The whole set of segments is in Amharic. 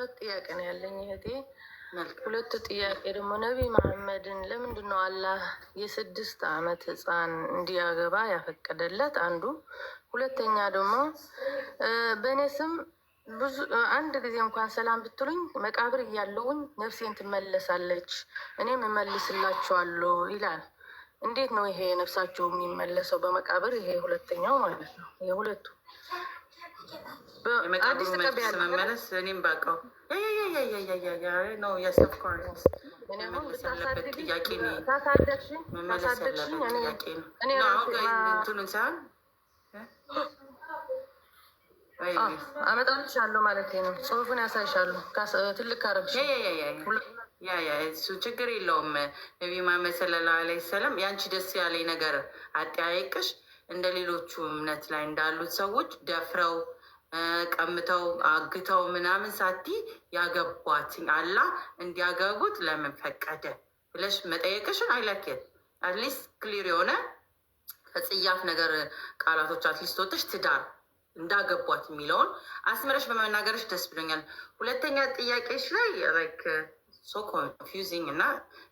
ሁለት ጥያቄ ነው ያለኝ እህቴ። ሁለቱ ጥያቄ ደግሞ ነቢይ መሐመድን ለምንድን ነው አላህ የ6 ዓመት ህፃን እንዲያገባ ያፈቀደለት? አንዱ። ሁለተኛ ደግሞ በእኔ ስም ብዙ አንድ ጊዜ እንኳን ሰላም ብትሉኝ መቃብር እያለውኝ ነፍሴን ትመለሳለች እኔም እመልስላችኋለሁ ይላል። እንዴት ነው ይሄ ነፍሳቸው የሚመለሰው በመቃብር? ይሄ ሁለተኛው ማለት ነው። የሁለቱ አዲስ ተቀበያለመመለስ እኔም ባውቀው ነው ያሰብኩት። መመለስ ያለበት ጥያቄ ነው። መመለስ ያለበት ጥያቄ ነው። እንትኑን ሳይሆን አመጣልሻለሁ ማለት ነው። ጽሁፉን ያሳይሻለሁ። ትልቅ ካረግሽ እሱ ችግር የለውም። ነቢ መሐመድ ሰለላሁ ዐለይሂ ወሰለም ያንቺ ደስ ያለኝ ነገር አጠያየቅሽ እንደ ሌሎቹ እምነት ላይ እንዳሉት ሰዎች ደፍረው ቀምተው አግተው ምናምን ሳቲ ያገቧት አላህ እንዲያገቡት ለምን ፈቀደ ብለሽ መጠየቅሽን አይለኬት። አትሊስት ክሊር የሆነ ከጽያፍ ነገር ቃላቶች አትሊስት ወጥሽ ትዳር እንዳገቧት የሚለውን አስመረሽ በመናገርሽ ደስ ብሎኛል። ሁለተኛ ጥያቄሽ ላይ ሶ ኮንፊውዚንግ እና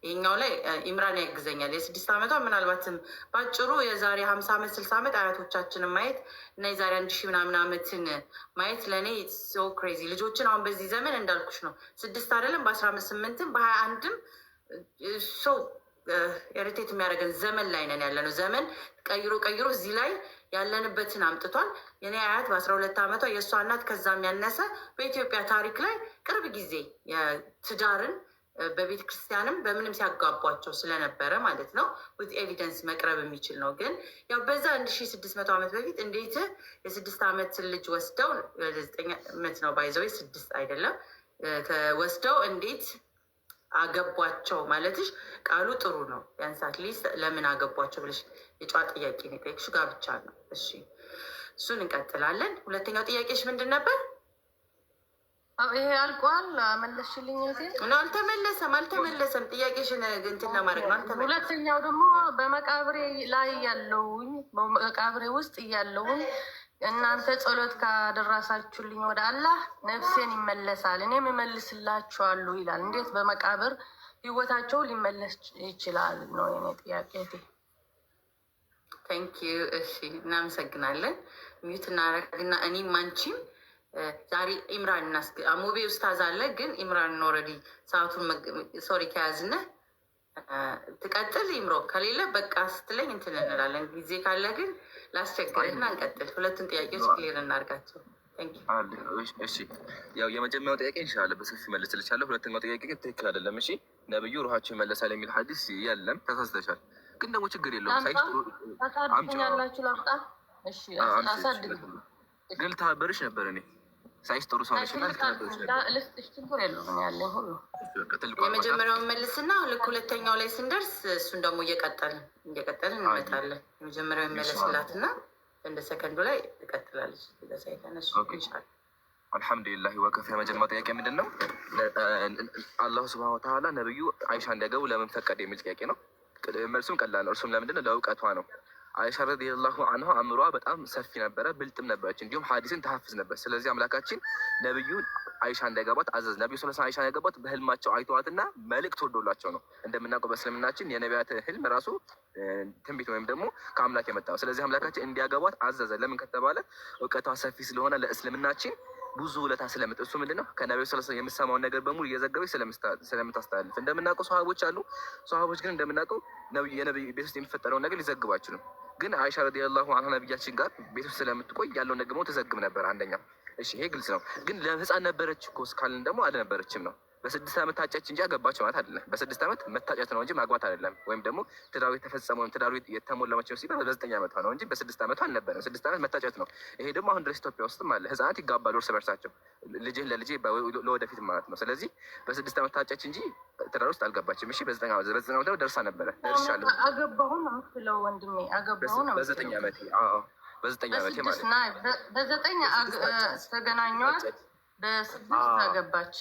ይህኛው ላይ ኢምራን ያግዘኛል። የ6 ዓመቷ ምናልባትም በአጭሩ የዛሬ 50 ዓመት 60 ዓመት አያቶቻችንን ማየት እና የዛሬ 1000 ምናምን ዓመትን ማየት ለእኔ ሶ ክሬዚ። ልጆችን አሁን በዚህ ዘመን እንዳልኩሽ ነው 6 አይደለም በ18ም በ21ም ሶ ኤሪቴት የሚያደርገን ዘመን ላይ ነን ያለ ነው። ዘመን ቀይሮ እዚህ ላይ ያለንበትን አምጥቷል። የኔ አያት በ12 ዓመቷ የእሷ እናት ከዛም ያነሰ በኢትዮጵያ ታሪክ ላይ ቅርብ ጊዜ ትዳርን በቤተ ክርስቲያንም በምንም ሲያጋቧቸው ስለነበረ ማለት ነው። ዊዝ ኤቪደንስ መቅረብ የሚችል ነው። ግን ያው በዛ 1600 ዓመት በፊት እንዴት የ6 ዓመት ልጅ ወስደው 9 ዓመት ነው ባይዘው 6 አይደለም ወስደው እንዴት አገቧቸው ማለትሽ ቃሉ ጥሩ ነው። ያንሳት ሊስት ለምን አገቧቸው ብለሽ የጨዋ ጥያቄ ነው የጠየቅሽው። ጋብቻ ነው። እሺ እሱን እንቀጥላለን። ሁለተኛው ጥያቄሽ ምንድን ነበር? ይሄ አልቋል። መለስሽልኝ ዜ አልተመለሰም። ጥያቄሽን እንትን ለማድረግ ነው። አልተመለሰም። ሁለተኛው ደግሞ በመቃብሬ ላይ ያለውኝ በመቃብሬ ውስጥ እያለውኝ እናንተ ጸሎት ካደረሳችሁልኝ ወደ አላህ ነፍሴን ይመለሳል እኔም እመልስላችኋለሁ ይላል። እንዴት በመቃብር ህይወታቸው ሊመለስ ይችላል ነው የኔ ጥያቄ። ቴንኪዩ። እሺ እናመሰግናለን። ሚዩት እናረግና እኔም አንቺም ዛሬ ኢምራን ሙቤ ውስታዝ አለ። ግን ኢምራን ኦልሬዲ ሰዓቱን ሶሪ ከያዝነ ትቀጥል። ኢምሮ ከሌለ በቃ ስትለኝ እንትን እንላለን። ጊዜ ካለ ግን ላስቸግርና እንቀጥል። ሁለቱን ጥያቄዎች ክሊር እናርጋቸው። እሺ ያው የመጀመሪያው ጥያቄ ይሻላል በሰፊ መልስልሻለሁ። ሁለተኛው ጥያቄ ግን ትክክል አይደለም። እሺ ነብዩ ሩሃቸው ይመለሳል የሚል ሀዲስ የለም፣ ተሳስተሻል። ግን ደግሞ ችግር የለውም። ሳይያላችሁ ላምጣ። እሺ አሳድግ ግን ታበርሽ ነበር እኔ ሳይስ ጥሩ ሰው ነሽ እና ልስጥሽ ችግር የለውም ያለኝ ሁሉ የመጀመሪያውን መልስና ልክ ሁለተኛው ላይ ስንደርስ እሱን ደግሞ እየቀጠልን እንመጣለን። የመጀመሪያው ይመለስላትና እንደ ሰከንዱ ላይ ትቀጥላለች። ሳይተነሱ ይቻል አልሐምዱሊላህ ወከፍ። የመጀመሪያው ጥያቄ ምንድን ነው? አላሁ ስብሃነ ወተዓላ ነብዩ አይሻ እንዲያገቡ ለምን ፈቀደ የሚል ጥያቄ ነው። መልሱም ቀላል ነው። እርሱም ለምንድን ነው? ለእውቀቷ ነው። አይሻ ረዲየላሁ አንሃ አእምሯ በጣም ሰፊ ነበረ፣ ብልጥም ነበረች፣ እንዲሁም ሀዲስን ተሐፍዝ ነበር። ስለዚህ አምላካችን ነብዩን አይሻ እንዳይገባት አዘዝ። ነቢዩ ስ አይሻ እንዳይገባት በህልማቸው አይተዋትና መልእክት ወርዶላቸው ነው። እንደምናውቀው በእስልምናችን የነቢያት ህልም ራሱ ትንቢት ወይም ደግሞ ከአምላክ የመጣ ነው። ስለዚህ አምላካችን እንዲያገባት አዘዘ። ለምን ከተባለ እውቀቷ ሰፊ ስለሆነ ለእስልምናችን ብዙ ውለታ ስለምጥ እሱ ምንድን ነው ከነቢዩ ስ የምሰማውን ነገር በሙሉ እየዘገበች ስለምታስተላልፍ። እንደምናውቀው ሰሃቦች አሉ። ሰሃቦች ግን እንደምናውቀው የነቢይ ቤት ውስጥ የሚፈጠረውን ነገር ሊዘግቡ አይችሉም። ግን አይሻ ረዲየላሁ አንሃ ነቢያችን ጋር ቤት ውስጥ ስለምትቆይ ያለውን ነገር ደግሞ ትዘግብ ነበር። አንደኛ እሺ ይሄ ግልጽ ነው። ግን ለህፃን ነበረች እኮ እስካልን ደግሞ አልነበረችም ነው። በ6 ዓመት ታጨች እንጂ አገባች ማለት አይደለም። በ6 ዓመት መታጨት ነው እንጂ ማግባት አይደለም። ወይም ደግሞ ትዳሩ የተፈጸመው ትዳሩ የተሞላ መቼ ሲባል በ9 ዓመቷ ነው እንጂ በ6 ዓመቷ አልነበረም። 6 ዓመት መታጨት ነው። ይሄ ደግሞ አሁን ድረስ ኢትዮጵያ ውስጥም አለ። ህፃናት ይጋባሉ እርስ በርሳቸው ልጅህን ለልጄ ለወደፊት ማለት ነው። ስለዚህ በ6 ዓመት ታጨች እንጂ ትዳር ውስጥ አልገባችም። እሺ በ9 ዓመት ደርሳ ነበረ። ደርሻለሁ አገባሁ ነው የምትለው ወንድሜ። አገባሁ ነው በ9 ዓመቴ በ9 ዓመቴ ማለት በ9 ተገናኟት፣ በ6 አገባች።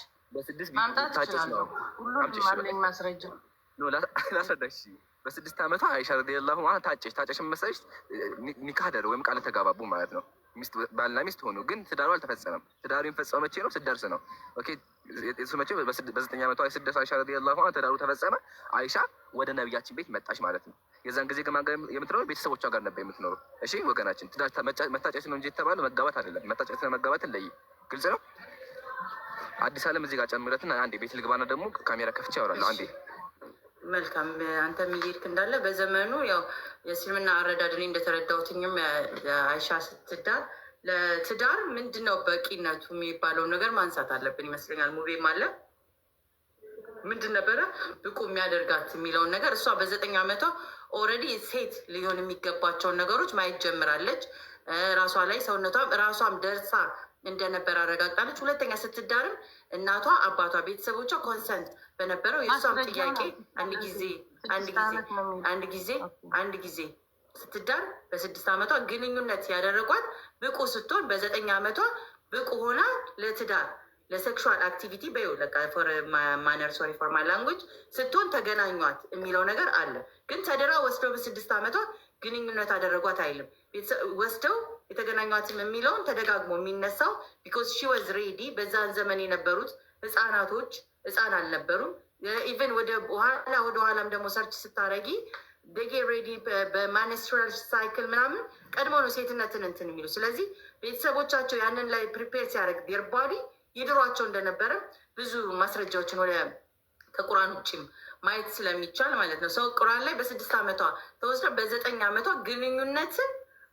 ማምጣት ይችላለሁ። ሁሉም አለኝ ማስረጃ። ላስረዳሽ። በ6 ዓመቷ አይሻ ረዲየላሁ አንሃ ታጨች መሰለሽ። ኒካህ አደረጉ ወይም ቃል ተጋባቡ ማለት ነው። ባልና ሚስት ሆኑ። ግን ትዳሩ አልተፈጸመም። ትዳሩ የሚፈጸመው መቼ ነው? ስትደርስ ነው። ኦኬ የተሰመችው በ9 ዓመቷ የስደት አይሻ ረዲየላሁ ዐንሃ ትዳሩ ተፈጸመ። አይሻ ወደ ነቢያችን ቤት መጣች ማለት ነው። የዛን ጊዜ ከማን ጋር የምትኖረው? ቤተሰቦቿ ጋር ነበር የምትኖረው። እሺ ወገናችን፣ ትዳር መታጨት ነው እንጂ የተባለ መጋባት አይደለም። መታጨትና መጋባትን ለይ። ግልጽ ነው። አዲስ አለም እዚህ ጋር ጨምረትና አንዴ ቤት ልግባና ደግሞ ካሜራ ከፍቼ ያወራለሁ። አንዴ መልካም። አንተ የሚሄድክ እንዳለ በዘመኑ ያው የእስልምና አረዳድ እኔ እንደተረዳሁትኝም አይሻ ስትዳር ለትዳር ምንድን ነው በቂነቱ የሚባለው ነገር ማንሳት አለብን ይመስለኛል። ሙቤም አለ ምንድን ነበረ ብቁ የሚያደርጋት የሚለውን ነገር እሷ በ9 ዓመቷ ኦልሬዲ ሴት ሊሆን የሚገባቸውን ነገሮች ማየት ጀምራለች። ራሷ ላይ ሰውነቷም ራሷም ደርሳ እንደነበር አረጋግጣለች። ሁለተኛ ስትዳርም እናቷ፣ አባቷ፣ ቤተሰቦቿ ኮንሰንት በነበረው የእሷም ጥያቄ አንድ ጊዜ ስትዳር በ6 ዓመቷ ግንኙነት ያደረጓት ብቁ ስትሆን በ9 ዓመቷ ብቁ ሆና ለትዳር ለሴክሹዋል አክቲቪቲ በይው ፎር ማነር ሶሪ ፎር ማይ ላንጉጅ ስትሆን ተገናኟት የሚለው ነገር አለ። ግን ተድራ ወስደው በ6 ዓመቷ ግንኙነት አደረጓት አይልም። ወስደው የተገናኟትም የሚለውን ተደጋግሞ የሚነሳው ቢኮዝ ሺ ወዝ ሬዲ። በዛን ዘመን የነበሩት ህፃናቶች ህፃን አልነበሩም። ኢቨን ወደ ኋላም ደግሞ ሰርች ስታረጊ ደጌ ሬዲ በማንስትራል ሳይክል ምናምን ቀድሞ ነው ሴትነትን እንትን የሚሉ። ስለዚህ ቤተሰቦቻቸው ያንን ላይ ፕሪፔር ሲያደርግ ዴር ባዲ ይድሯቸው እንደነበረ ብዙ ማስረጃዎችን ወደ ከቁርአን ውጭም ማየት ስለሚቻል ማለት ነው። ሰው ቁርአን ላይ በ6 ዓመቷ ተወስዳ በ9 ዓመቷ ግንኙነትን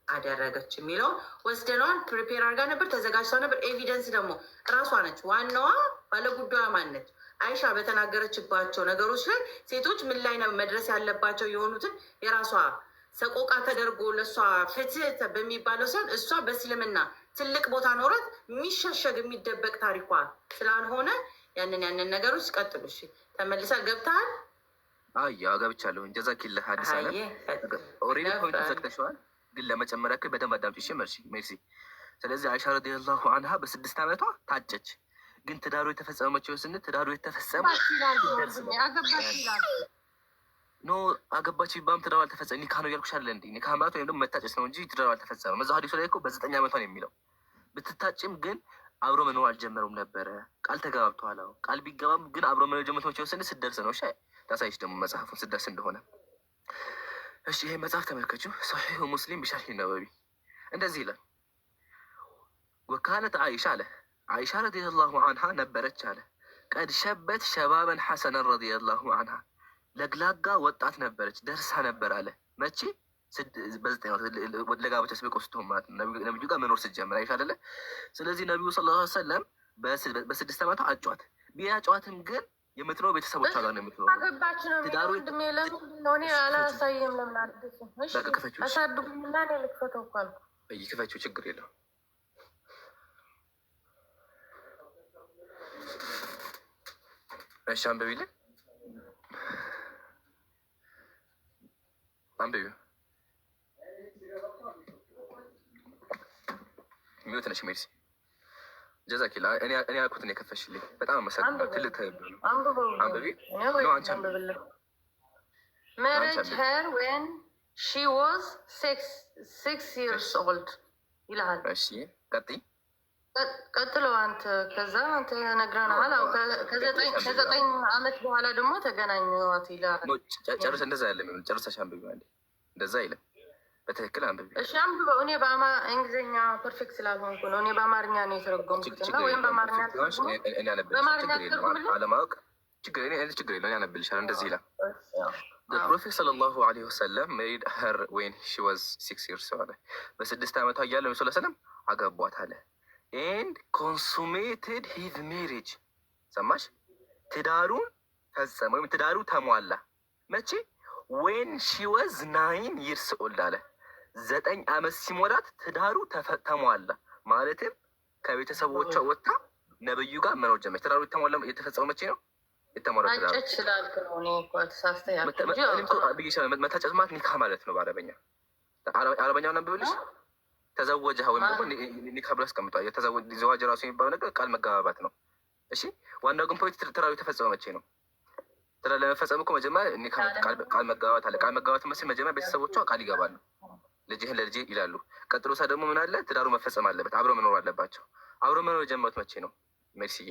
አደረገች የሚለው ወስደነዋል። ፕሪፔር አድርጋ ነበር፣ ተዘጋጅታ ነበር። ኤቪደንስ ደግሞ እራሷ ነች ዋናዋ ባለጉዳዩ ማነች። አይሻ በተናገረችባቸው ነገሮች ላይ ሴቶች ምን ላይ ነው መድረስ ያለባቸው የሆኑትን የራሷ ሰቆቃ ተደርጎ ለእሷ ፍትህ በሚባለው ሲሆን እሷ በእስልምና ትልቅ ቦታ ኖራት የሚሸሸግ የሚደበቅ ታሪኳ ስላልሆነ ያንን ነገሮች ቀጥሉ። እሺ ተመልሳ ገብተሃል? አያ ገብቻለሁ። ጀዛኪላህ አዲስ አለ ኦሬዲ ፖይንት ዘግተሽዋል፣ ግን ለመጨመር ያክል በደንብ አዳምጪሽ። ሜርሲ። ስለዚህ አይሻ ረዲየላሁ ዐንሃ በ6 ዓመቷ ታጨች። ግን ትዳሩ የተፈጸመችው ስንት ትዳሩ የተፈጸመ ኖ አገባች ቢባም ትዳሩ አልተፈጸመም። ኒካ ነው እያልኩሽ አለ እንዴ? ኒካ ማለት ወይም ደግሞ መታጨት ነው እንጂ ትዳሩ አልተፈጸመም። እዛው ሀዲሱ ላይ እኮ በ9 ዓመቷ ነው የሚለው። ብትታጭም ግን አብሮ መኖር አልጀመሩም ነበረ። ቃል ተገባብተዋል። አዎ ቃል ቢገባም ግን አብሮ መኖር ጀመረችው ስንት ስትደርስ ነው። እሺ ታሳይሽ ደግሞ መጽሐፉን ስትደርስ እንደሆነ። እሺ ይሄ መጽሐፍ ተመልከችው። ሰሒሁ ሙስሊም ቢሸርሒ ነበዊ እንደዚህ ይላል። ወካነት አይሻ አለ አይሻ ረዲየላሁ ዐንሃ ነበረች አለ ቀድ ሸበት ሸባበን ሐሰነን ረዲየላሁ ዐንሃ ለግላጋ ወጣት ነበረች ደርሳ ነበር አለ። መቼ? በ9 ዓመት ለጋብቻ ስበቆ ስትሆን ማለት ነው። ነብዩ ጋር መኖር ስትጀምር አይሻ አይደለ? ስለዚህ ነቢዩ ሰለላሁ ዐለይሂ ወሰለም በ6 ዓመቷ አጫዋት። ቢያጫዋትም ግን የምትኖረው ቤተሰቦቿ ጋር ነው የምትኖረው። ትዳሩ አላሳየም። ለምን አሳድጉኝና ልክፈተው እኮ አልኩ። ክፈችው፣ ችግር የለውም። እሺ አንብቢልን፣ አንብቢው። ሚውት ነሽ ሜርሲ። ጀዛኪላ እኔ ያልኩትን የከፈሽልኝ በጣም አመሰግናለሁ። ትልቅ ተብሎ አንብቢ ነው። አንቺ marriage her when she was 6 years old ይላል። እሺ ቀጥይ። ቀጥሎ አንተ ከዛ አንተ ነግረናል። አው ከ9 ዓመት በኋላ ደግሞ ተገናኙት ይላል። ጨርሰ እንደዛ ያለ ጨርሰሽ አንብቢ ማለት እንደዛ አይልም። በትክክል አንብቢ። እሺ አንብበው። እኔ በእንግሊዝኛ ፐርፌክት ስላልሆንኩ ነው። እኔ በአማርኛ ነው የተረጎምኩት እና ወይም በአማርኛ አለማወቅ ችግር የለውም። ያነብልሻል። እንደዚህ ይላል The Prophet sallallahu alaihi wasallam married her when she was 6 years old. በ6 ዓመቷ እያለ ነብዩ ሰለላሁ ዐለይሂ ወሰለም አገቧት አለ። and consummated his marriage ሰማሽ? ትዳሩን ፈጸመ ወይም ትዳሩ ተሟላ። መቼ? when she was 9 years old አለ። 9 ዓመት ሲሞላት ትዳሩ ተሟላ። ማለትም ከቤተሰቦቿ ወጥታ ነብዩ ጋር መኖር ጀመረች። ትዳሩ የተሟላ የተፈጸመው መቼ ነው? መታጨት ማለት ኒካ ማለት ነው በአረበኛ። አረበኛውን ነብብልሽ ተዘወጀ ወይም ደግሞ ኒካ ብሎ አስቀምጧል። ዘዋጅ ራሱ የሚባለው ነገር ቃል መገባባት ነው። እሺ ዋናው ግን ፖይንት ትዳሩ የተፈጸመው መቼ ነው? ትዳር ለመፈጸም እኮ መጀመሪያ ኒካ ቃል መገባባት አለ። ቃል መገባባት መስል መጀመሪያ ቤተሰቦቿ ቃል ይገባሉ፣ ልጅህን ለልጄ ይላሉ። ቀጥሎ ሳ ደግሞ ምን አለ? ትዳሩ መፈጸም አለበት፣ አብሮ መኖር አለባቸው። አብሮ መኖር የጀመሩት መቼ ነው? ሜርሲዬ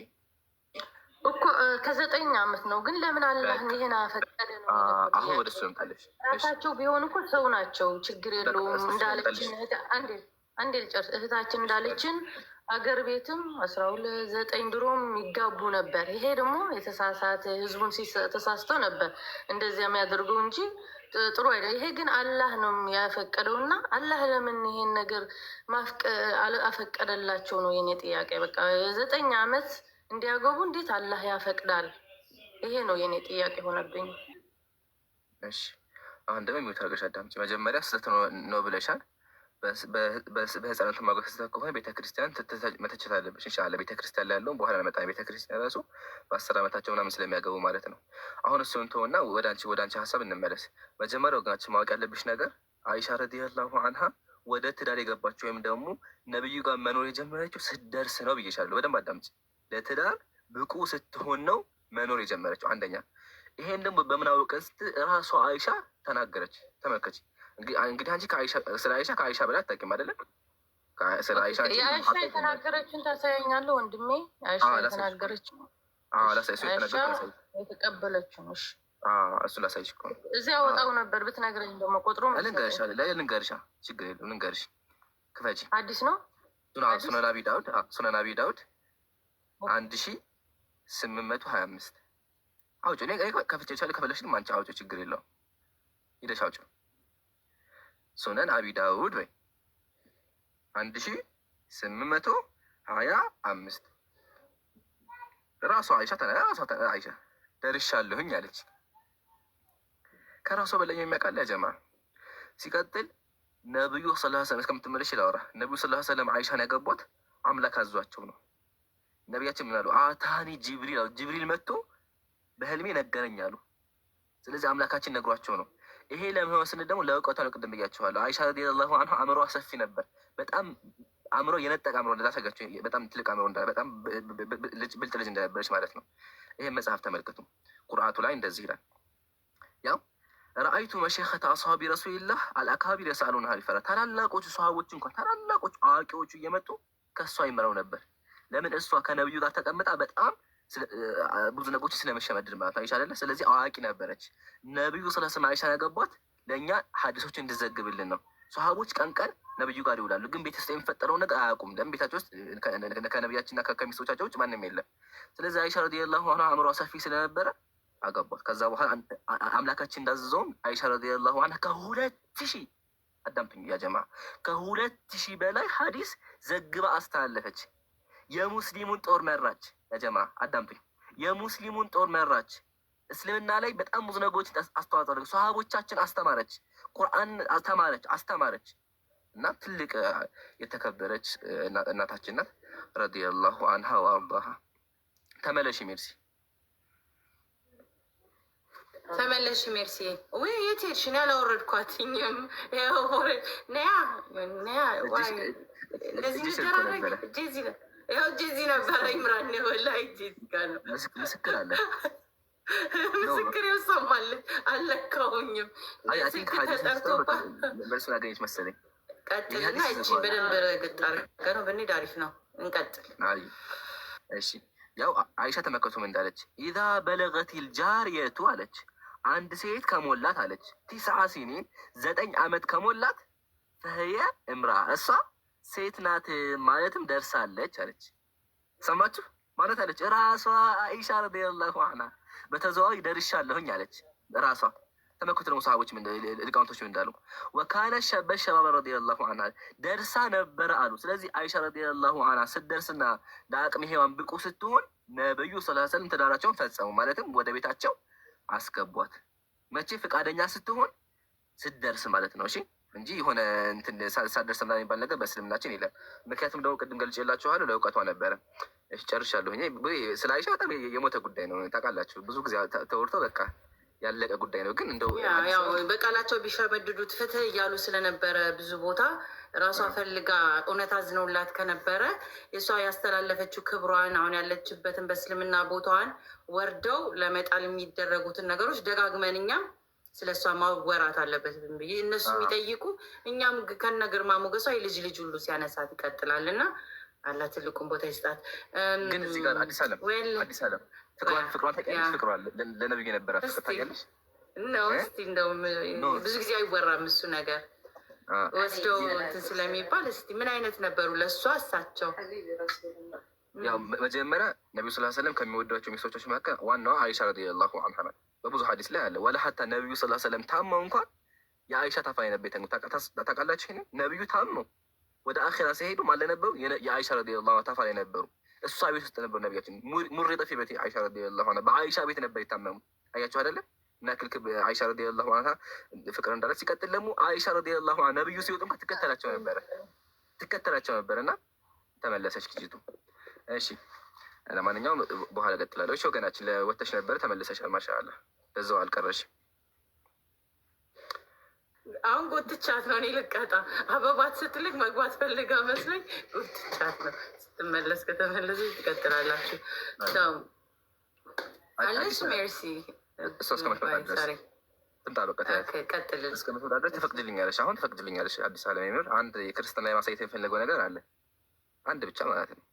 ከ9 ዓመት ነው። ግን ለምን አላህን ይሄን አፈቀደ ነው? አሁን ወደ እሱ ልምጣለሽ። ራሳቸው ቢሆን እኮ ሰው ናቸው፣ ችግር የለውም። እንዳለችን አንዴ ልጨርስ። እህታችን እንዳለችን አገር ቤትም 12 ድሮም ይጋቡ ነበር። ይሄ ደግሞ የተሳሳተ ህዝቡን ተሳስተው ነበር እንደዚያ የሚያደርገው እንጂ ጥሩ አይደል። ይሄ ግን አላህ ነው ያፈቀደው እና አላህ ለምን ይሄን ነገር አፈቀደላቸው ነው የኔ ጥያቄ። በቃ 9 ዓመት እንዲያገቡ እንዴት አላህ ያፈቅዳል? ይሄ ነው የኔ ጥያቄ ሆነብኝ። እሺ አሁን ደግሞ የሚወት አድርገሽ አዳምጪ። መጀመሪያ ስህተት ነው ብለሻል። በህፃናት ማገ ስህተት ከሆነ ቤተክርስቲያን መተቸት አለብሽ። ኢንሻላህ ቤተክርስቲያን ላይ ያለውን በኋላ ለመጣ ቤተክርስቲያን ራሱ በ10 ዓመታቸው ምናምን ስለሚያገቡ ማለት ነው። አሁን እሱን እንተውና ወደ አንቺ ሀሳብ እንመለስ። መጀመሪያ ወገናችን ማወቅ ያለብሽ ነገር አይሻ ረዲየላሁ አንሃ ወደ ትዳር የገባችው ወይም ደግሞ ነብዩ ጋር መኖር የጀመረችው ስትደርስ ነው ብዬሻለሁ። በደንብ አዳምጪ። ለትዳር ብቁ ስትሆን ነው መኖር የጀመረችው። አንደኛ ይሄን ደግሞ በምን አወቅን ስትል ራሷ አይሻ ተናገረች። ተመልከች እንግዲህ አንቺ ስለ አይሻ ከአይሻ በላይ አታውቂም አይደለም? ስለ አይሻ የአይሻ የተናገረችን ታሳያኛለህ ወንድሜ? አይሻ የተናገረችው የተቀበለችው ነው። እሱ ላሳይሽ እኮ ነው። እዚያ ወጣው ነበር ብትነግረኝ ደግሞ ቁጥሩ ልንገርሻ፣ ችግር የለውም ልንገርሽ። ክፈጂ። አዲስ ነው። ሱነን አቢ ዳውድ 1825 አውጭ። ከፍቼ ቻለ ከፈለሽ ግን አንቺ አውጭ፣ ችግር የለውም ሂደሽ አውጭ። ሱነን አቢ ዳውድ ወይ 1825 ራሷ አይሻ ደርሻለሁኝ አለች። ከራሷ በላይ የሚያውቃል ያጀማ። ሲቀጥል ነብዩ ሰለላሁ ዐለይሂ ወሰለም እስከምትመለሽ ላውራ። ነብዩ ሰለላሁ ዐለይሂ ወሰለም አይሻን ያገቧት አምላክ አዟቸው ነው። ነቢያችን ምን አሉ? አታኒ ጅብሪል አሉ። ጅብሪል መጥቶ በህልሜ ነገረኝ አሉ። ስለዚህ አምላካችን ነግሯቸው ነው። ይሄ ለምን ስንል ደግሞ ለእውቀቷ ነው። ቅድም ብያቸዋለሁ። አይሻ ረዲየላሁ አንሃ አእምሯ ሰፊ ነበር። በጣም አእምሮ የነጠቀ አእምሮ እንዳሳጋቸው፣ በጣም ትልቅ አእምሮ በጣም ብልጥ ልጅ እንደነበረች ማለት ነው። ይሄን መጽሐፍ ተመልከቱ። ቁርአቱ ላይ እንደዚህ ይላል። ያው ረአይቱ መሸኸተ አስሃቢ ረሱሊላህ አልአካቢር የሳሉን ሀሊፈራ። ታላላቆቹ ሰሃቦች እንኳን ታላላቆቹ አዋቂዎቹ እየመጡ ከእሷ ይመረው ነበር። ለምን? እሷ ከነብዩ ጋር ተቀምጣ በጣም ብዙ ነገሮችን ስለመሸመድር ማለት ነው። አይሻ አይደለ? ስለዚህ አዋቂ ነበረች። ነብዩ ስለስም አይሻ ያገቧት ለእኛ ሀዲሶችን እንድዘግብልን ነው። ሰሃቦች ቀን ቀን ነብዩ ጋር ይውላሉ፣ ግን ቤት ውስጥ የሚፈጠረውን ነገር አያውቁም። ለምን? ቤታቸው ውስጥ ከነቢያችንና ከሚስቶቻቸው ውጭ ማንም የለም። ስለዚህ አይሻ ረዲየላሁ ዐንሃ አእምሯ ሰፊ ስለነበረ አገቧት። ከዛ በኋላ አምላካችን እንዳዘዘውም አይሻ ረዲየላሁ ዐንሃ ከ2000 አዳምጡኝ ያ ጀማ፣ ከ2000 በላይ ሀዲስ ዘግባ አስተላለፈች። የሙስሊሙን ጦር መራች። ያጀማ አዳምጡኝ፣ የሙስሊሙን ጦር መራች። እስልምና ላይ በጣም ብዙ ነገሮች አስተዋጽኦ አደረገች። ሰሃቦቻችን አስተማረች፣ ቁርአን አስተማረች እና ትልቅ የተከበረች እናታችን ናት ረዲየላሁ አንሃ ወአርዳሃ። ተመለሽ ሜርሲ፣ ተመለሽ ሜርሲ። ወይ የት ሄድሽ? እኔ አላወረድኳትኝም። ነያ እንደዚህ እንደራረግ ጄዚ ያው ጄዚ ነበረ ይምራን ወላሂ ጄዚ ጋር ነው። ምስክር አለ፣ ምስክር ይሰማል። አለካውኝም ተጠርቶባ መልሱን አገኘች መሰለኝ። ቀጥልና እቺ በደንብ ግጣር ነው ብንሄድ አሪፍ ነው። እንቀጥል። እሺ ያው አይሻ ተመከቱም እንዳለች ኢዛ በለገቲል ጃሪየቱ አለች፣ አንድ ሴት ከሞላት አለች 9 ሲኒን 9 ዓመት ከሞላት ፈህየ እምራ እሷ ሴት ናት ማለትም ደርሳለች አለች። ሰማችሁ ማለት አለች ራሷ አይሻ ረዲየላሁ ዐንሃ በተዘዋዋሪ ደርሻለሁኝ አለች ራሷ። ተመክቶ ደግሞ ሰሃቦች ሊቃውንቶች እንዳሉ ወካነ ሸበሸባ ረዲየላሁ ዐንሃ ደርሳ ነበረ አሉ። ስለዚህ አይሻ ረዲየላሁ ዐንሃ ስትደርስና ለአቅመ ሔዋን ብቁ ስትሆን ነብዩ ሰለላሁ ዐለይሂ ወሰለም ትዳራቸውን ፈጸሙ፣ ማለትም ወደ ቤታቸው አስገቧት። መቼ? ፍቃደኛ ስትሆን ስትደርስ ማለት ነው። እሺ እንጂ የሆነ እንትን ሳደርስ ምናምን የሚባል ነገር በእስልምናችን የለም። ምክንያቱም ደግሞ ቅድም ገልጬላችኋለሁ ለእውቀቷ ነበረ። እሺ ጨርሻለሁ። ስለ አይሻ በጣም የሞተ ጉዳይ ነው ታውቃላችሁ። ብዙ ጊዜ ተወርቶ በቃ ያለቀ ጉዳይ ነው። ግን እንደው ያው በቃላቸው ቢሸመድዱት ፍትህ እያሉ ስለነበረ ብዙ ቦታ ራሷ ፈልጋ እውነት አዝነውላት ከነበረ የእሷ ያስተላለፈችው ክብሯን አሁን ያለችበትን በእስልምና ቦታዋን ወርደው ለመጣል የሚደረጉትን ነገሮች ደጋግመን እኛም ስለ እሷ ማወራት አለበት ብዬ እነሱ የሚጠይቁ እኛም ከነ ግርማ ሞገሷ የልጅ ልጅ ሁሉ ሲያነሳት ይቀጥላል እና አላህ ትልቁን ቦታ ይስጣት። ግን እዚህ ጋር አዲስ አለም ፍቅሯን ታውቂያለሽ? ፍቅሯን ለነብዩ የነበረ ፍቅር ታውቂያለሽ? ነው እስቲ እንደውም ብዙ ጊዜ አይወራም እሱ ነገር ወስደው እንትን ስለሚባል እስቲ ምን አይነት ነበሩ ለእሷ እሳቸው? ያው መጀመሪያ ነቢዩ ስ ሰለም ከሚወዷቸው ሚስቶች መካከል ዋናዋ አይሻ ረዲየላሁ አንሃ ናት። በብዙ ሀዲስ ላይ አለ። ወላ ሀታ ነቢዩ ስ ሰለም ታመው እንኳን የአይሻ ታፋኝ ነበር የተኙት። ታውቃላችሁ? ይሄን ነቢዩ ታመው ወደ አኼራ ሲሄዱ ማለት ነበሩ የአይሻ ረዲየላሁ ታፋ ላይ ነበሩ። እሷ ቤት ውስጥ ነበሩ ነቢያችን። ሙሪጠ ፊ ቤት አይሻ ረዲየላሁ አንሃ በአይሻ ቤት ነበር የታመሙት። አያችሁ አይደለም? እና ክልክል አይሻ ረዲየላሁ አንሃ ፍቅር እንዳለ። ሲቀጥል ደግሞ አይሻ ረዲየላሁ አንሃ ነቢዩ ሲወጡ ትከተላቸው ነበር እና ተመለሰች ልጅቱ። እሺ ለማንኛውም በኋላ ቀጥላለሁ። እሺ ወገናችን ለወተሽ ነበር ተመለሰሻል። ማሻአላህ በዛው አልቀረሽም። አሁን ጎትቻት ነው። እኔ ልቀጣ አበባት ስትልክ መግባት ፈልጋ መስለኝ ጎትቻት ነው። ስትመለስ ከተመለሰ ትቀጥላላችሁ። አለሽ ሜርሲ እሷ እስከምትመጣ ድረስ ትምጣ። በቃ እስከምትመጣ ድረስ ትፈቅድልኛለሽ? አሁን ትፈቅድልኛለሽ? አዲስ አለም የሚኖር አንድ የክርስትና ላይ ማሳየት የሚፈለገው ነገር አለ። አንድ ብቻ ማለት ነው።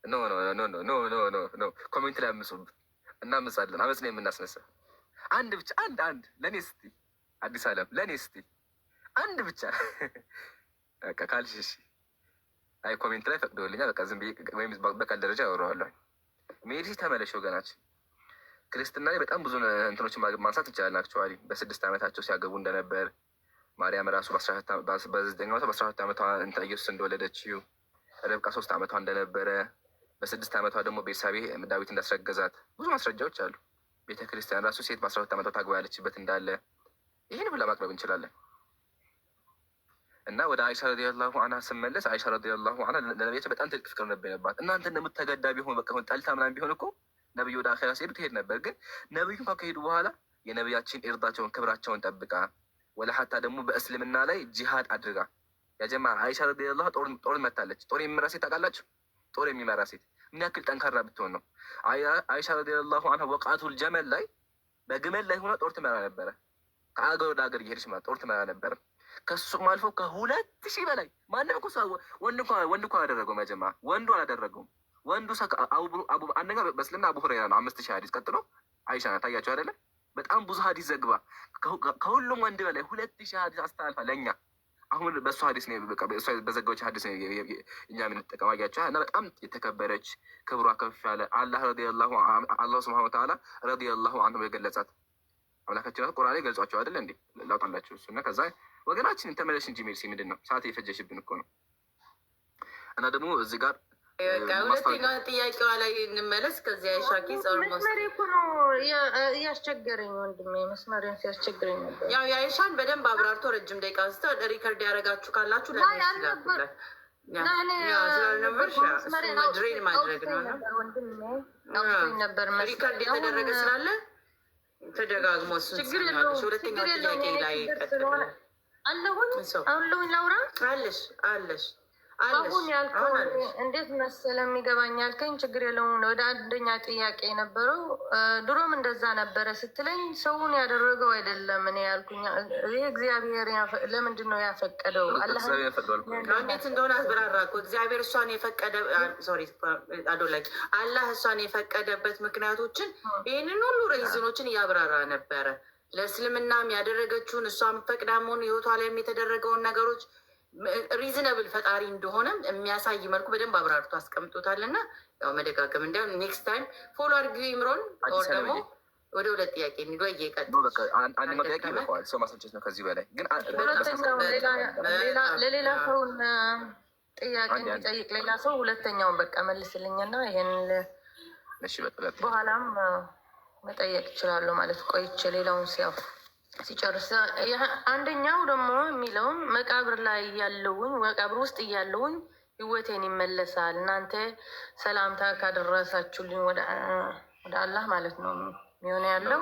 ኖ ኮሜንት ላይ አምፁብን፣ እናምጻለን። አመፅ ነው የምናስነሳ። አንድ ብቻ አንድ ለእኔ ስቲ አዲስ አለም ለእኔ ስቲ አንድ ብቻ በቃ ካልሽ እሺ። አይ ኮሜንት ላይ ፈቅደውልኛል። በቃ ዝም ብዬ ወይም በቃል ደረጃ ያወራዋለሁ። ሜዲ ተመለሽ ወገናችን። ክርስትና ላይ በጣም ብዙ እንትኖችን ማንሳት እንችላለን። አክቹዋሊ በ6 ዓመታቸው ሲያገቡ እንደነበር፣ ማርያም ራሱ በ9 ዓመቷ ኢየሱስ እንደወለደችው፣ ረብቃ 3 ዓመቷ እንደነበረ፣ በ6 ዓመቷ ደግሞ ቤርሳቤ ዳዊት እንዳስረገዛት ብዙ ማስረጃዎች አሉ። ቤተክርስቲያን ራሱ ሴት በ12 ዓመቷ ታግባ ያለችበት እንዳለ ይህን ብላ ማቅረብ እንችላለን። እና ወደ አይሻ ረዲየላሁ አንሃ ስመለስ አይሻ ረዲየላሁ አንሃ ለነቢያችን በጣም ትልቅ ፍቅር ነበር የነበራት። እናንተ እንደምትተገዳ ቢሆን በቃ ጠልታ ምናምን ቢሆን እኮ ነብዩ ወደ አኼራ ሲሄዱ ትሄድ ነበር። ግን ነብዩ እንኳን ከሄዱ በኋላ የነቢያችን ኢርዳቸውን ክብራቸውን ጠብቃ ወላ ሀታ ደግሞ በእስልምና ላይ ጂሃድ አድርጋ ያጀማ አይሻ ረዲየላሁ ጦር መታለች። ጦር የሚመራ ሴት ታውቃላችሁ? ጦር የሚመራ ሴት ምን ያክል ጠንካራ ብትሆን ነው? አይሻ ረዲየላሁ አንሃ ወቃቱል ጀመል ላይ በግመል ላይ ሆና ጦር ትመራ ነበረ። ከአገር ወደ ሀገር እየሄደች ጦር ትመራ ነበረ። ከሱም አልፎ ከ2000 በላይ ማንም እኮ ወንድ እኮ አላደረገውም። ያጀማ ወንዱ አላደረገውም። ወንዱ አንደኛ በእስልምና አቡ ሁረይራ ነው 5000 ሀዲስ፣ ቀጥሎ አይሻ ናት። ታያቸው አይደለ? በጣም ብዙ ሀዲስ ዘግባ ከሁሉም ወንድ በላይ 2000 ሀዲስ አስተላልፋ ለእኛ አሁን በእሱ ሀዲስ ነው በዘጋዎች ሀዲስ ነው እኛ የምንጠቀም። አያቸው እና በጣም የተከበረች ክብሯ ከፍ ያለ አላህ ስብሐነ ወተዓላ ረዲየላሁ አንሁ የገለጻት አምላካችን ቁርአን ላይ ገልጿቸው አይደለ እንዴ? ላውጣላችሁ እሱ እና ከዛ ወገናችን ተመለሽ እንጂ ሜርሲ ምንድን ነው ሰዓት የፈጀሽብን እኮ ነው። እና ደግሞ እዚህ ጋር ሁለተኛው ጥያቄዋ ላይ እንመለስ። ከዚያ ሻኪ መስመሬ እኮ ነው እያስቸገረኝ፣ ወንድሜ መስመሬን ሲያስቸግረኝ ነበር። ያው የአይሻን በደንብ አብራርቶ ረጅም ደቂቃ ስተ ሪከርድ ያደረጋችሁ ካላችሁ ለድሬን ማድረግ ነው ነበር ሪከርድ የተደረገ ስላለ ተደጋግሞ ሁለተኛው ጥያቄ ላይ አለሁኝ ላውራ አለሽ አሁን ያልከው እንዴት መሰለህ የሚገባኝ ያልከኝ ችግር የለውም። ወደ አንደኛ ጥያቄ የነበረው ድሮም እንደዛ ነበረ ስትለኝ ሰውን ያደረገው አይደለም እኔ ያልኩኝ ይህ እግዚአብሔር ለምንድን ነው ያፈቀደው? እንዴት እንደሆነ አስብራራ እኮ እግዚአብሔር እሷን የፈቀደ አዶላይ አላህ እሷን የፈቀደበት ምክንያቶችን ይህንን ሁሉ ሬዝኖችን እያብራራ ነበረ። ለእስልምናም ያደረገችውን እሷን ፈቅዳ መሆኑ ህይወቷ ላይም የተደረገውን ነገሮች ሪዝነብል ፈጣሪ እንደሆነ የሚያሳይ መልኩ በደንብ አብራርቶ አስቀምጦታል። እና ያው መደጋገም እንዲያውም ኔክስት ታይም ፎሎ አድርጊ ይምሮን ደግሞ ወደ ሁለት ጥያቄ እንሂድ። ወይ ቀጥ አንድ ጥያቄ ይበቃዋል። ሰው ማስረጀት ነው ከዚህ በላይ ግን ለሌላ ሰውን ጥያቄ እንዲጠይቅ ሌላ ሰው ሁለተኛውን በቃ መልስልኝና ይሄን በኋላም መጠየቅ ይችላሉ ማለት ቆይቼ ሌላውን ሲጨርስ አንደኛው ደግሞ የሚለውም መቃብር ላይ እያለውኝ መቃብር ውስጥ እያለውኝ ህይወቴን ይመለሳል እናንተ ሰላምታ ካደረሳችሁልኝ ወደ አላህ ማለት ነው የሚሆነ ያለው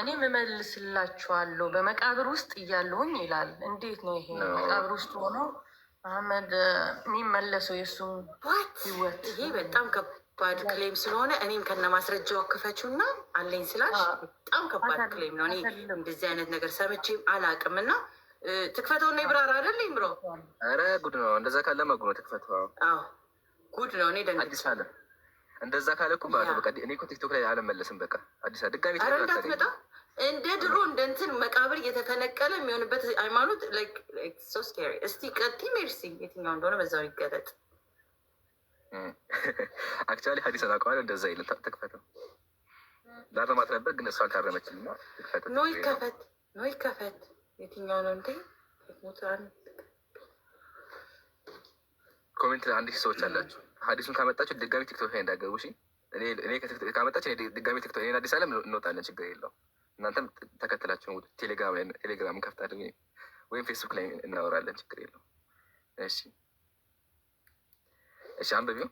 እኔም እመልስላችኋለሁ በመቃብር ውስጥ እያለውኝ ይላል። እንዴት ነው ይሄ መቃብር ውስጥ ሆኖ መሐመድ የሚመለሰው የእሱም ህይወት? ይሄ በጣም ከባድ ክሌም ስለሆነ እኔም ከነ ማስረጃው ክፈችው እና አለኝ ስላሽ በጣም ከባድ ክሌም ነው። እኔ እንደዚህ አይነት ነገር ሰምቼም አላውቅም እና ትክፈተው እና ይብራራ አይደል ይምሮ? ኧረ ጉድ ነው። እንደዛ ካለ መጉ ነው ትክፈተው። ጉድ ነው። እኔ አዲስ አለ እንደዛ ካለ እኮ በቃ እኔ እኮ ቲክቶክ ላይ አልመለስም። በቃ አዲስ አለ ድጋሚ እንዳትመጣ እንደ ድሮ እንደ እንትን መቃብር እየተፈነቀለ የሚሆንበት ሃይማኖት ሶ ስኬሪ። እስቲ ቀጢ ሜርሲ የትኛው እንደሆነ በዛው ይገለጥ። አክቹዋሊ ሀዲስ አላውቀዋለሁ። እንደዛ ይል ተክፈተው ላረማት ነበር ግን እሷ አልታረመችም። እና ትክፈተው ኖ ይከፈት የትኛው ነው እንዴ? ኮሜንት ላይ 1000 ሰዎች አላችሁ። ሀዲሱን ካመጣችሁ ድጋሚ ቲክቶክ ላይ እንዳገቡ። እሺ እኔ ካመጣችሁ ድጋሚ ቲክቶክ እኔ አዲስ አለም እንወጣለን። ችግር የለውም። እናንተም ተከትላችሁ ቴሌግራም ላይ ቴሌግራም እንከፍታለን ወይም ፌስቡክ ላይ እናወራለን። ችግር የለውም። እሺ አንብቢው።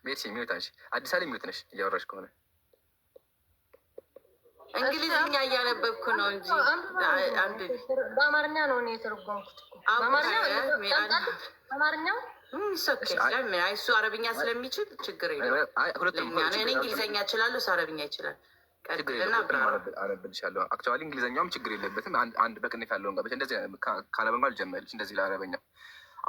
ቤት ሚዩት አንቺ አዲስ አለም ሚዩት ነሽ እያወራሽ ከሆነ እንግሊዝኛ እያነበብኩ ነው እንጂ በአማርኛ ነው እኔ የተረጎምኩት። በአማርኛው እሱ አረብኛ ስለሚችል ችግር የለም። እኔ እንግሊዝኛ እችላለሁ፣ እሱ አረብኛ ይችላል። አነብልሻለሁ። አክቹዋሊ እንግሊዝኛውም ችግር የለበትም። አንድ በቅንፍ ያለውን ጋር እንደዚህ ካለበማ ልጀመልሽ እንደዚህ ለአረበኛ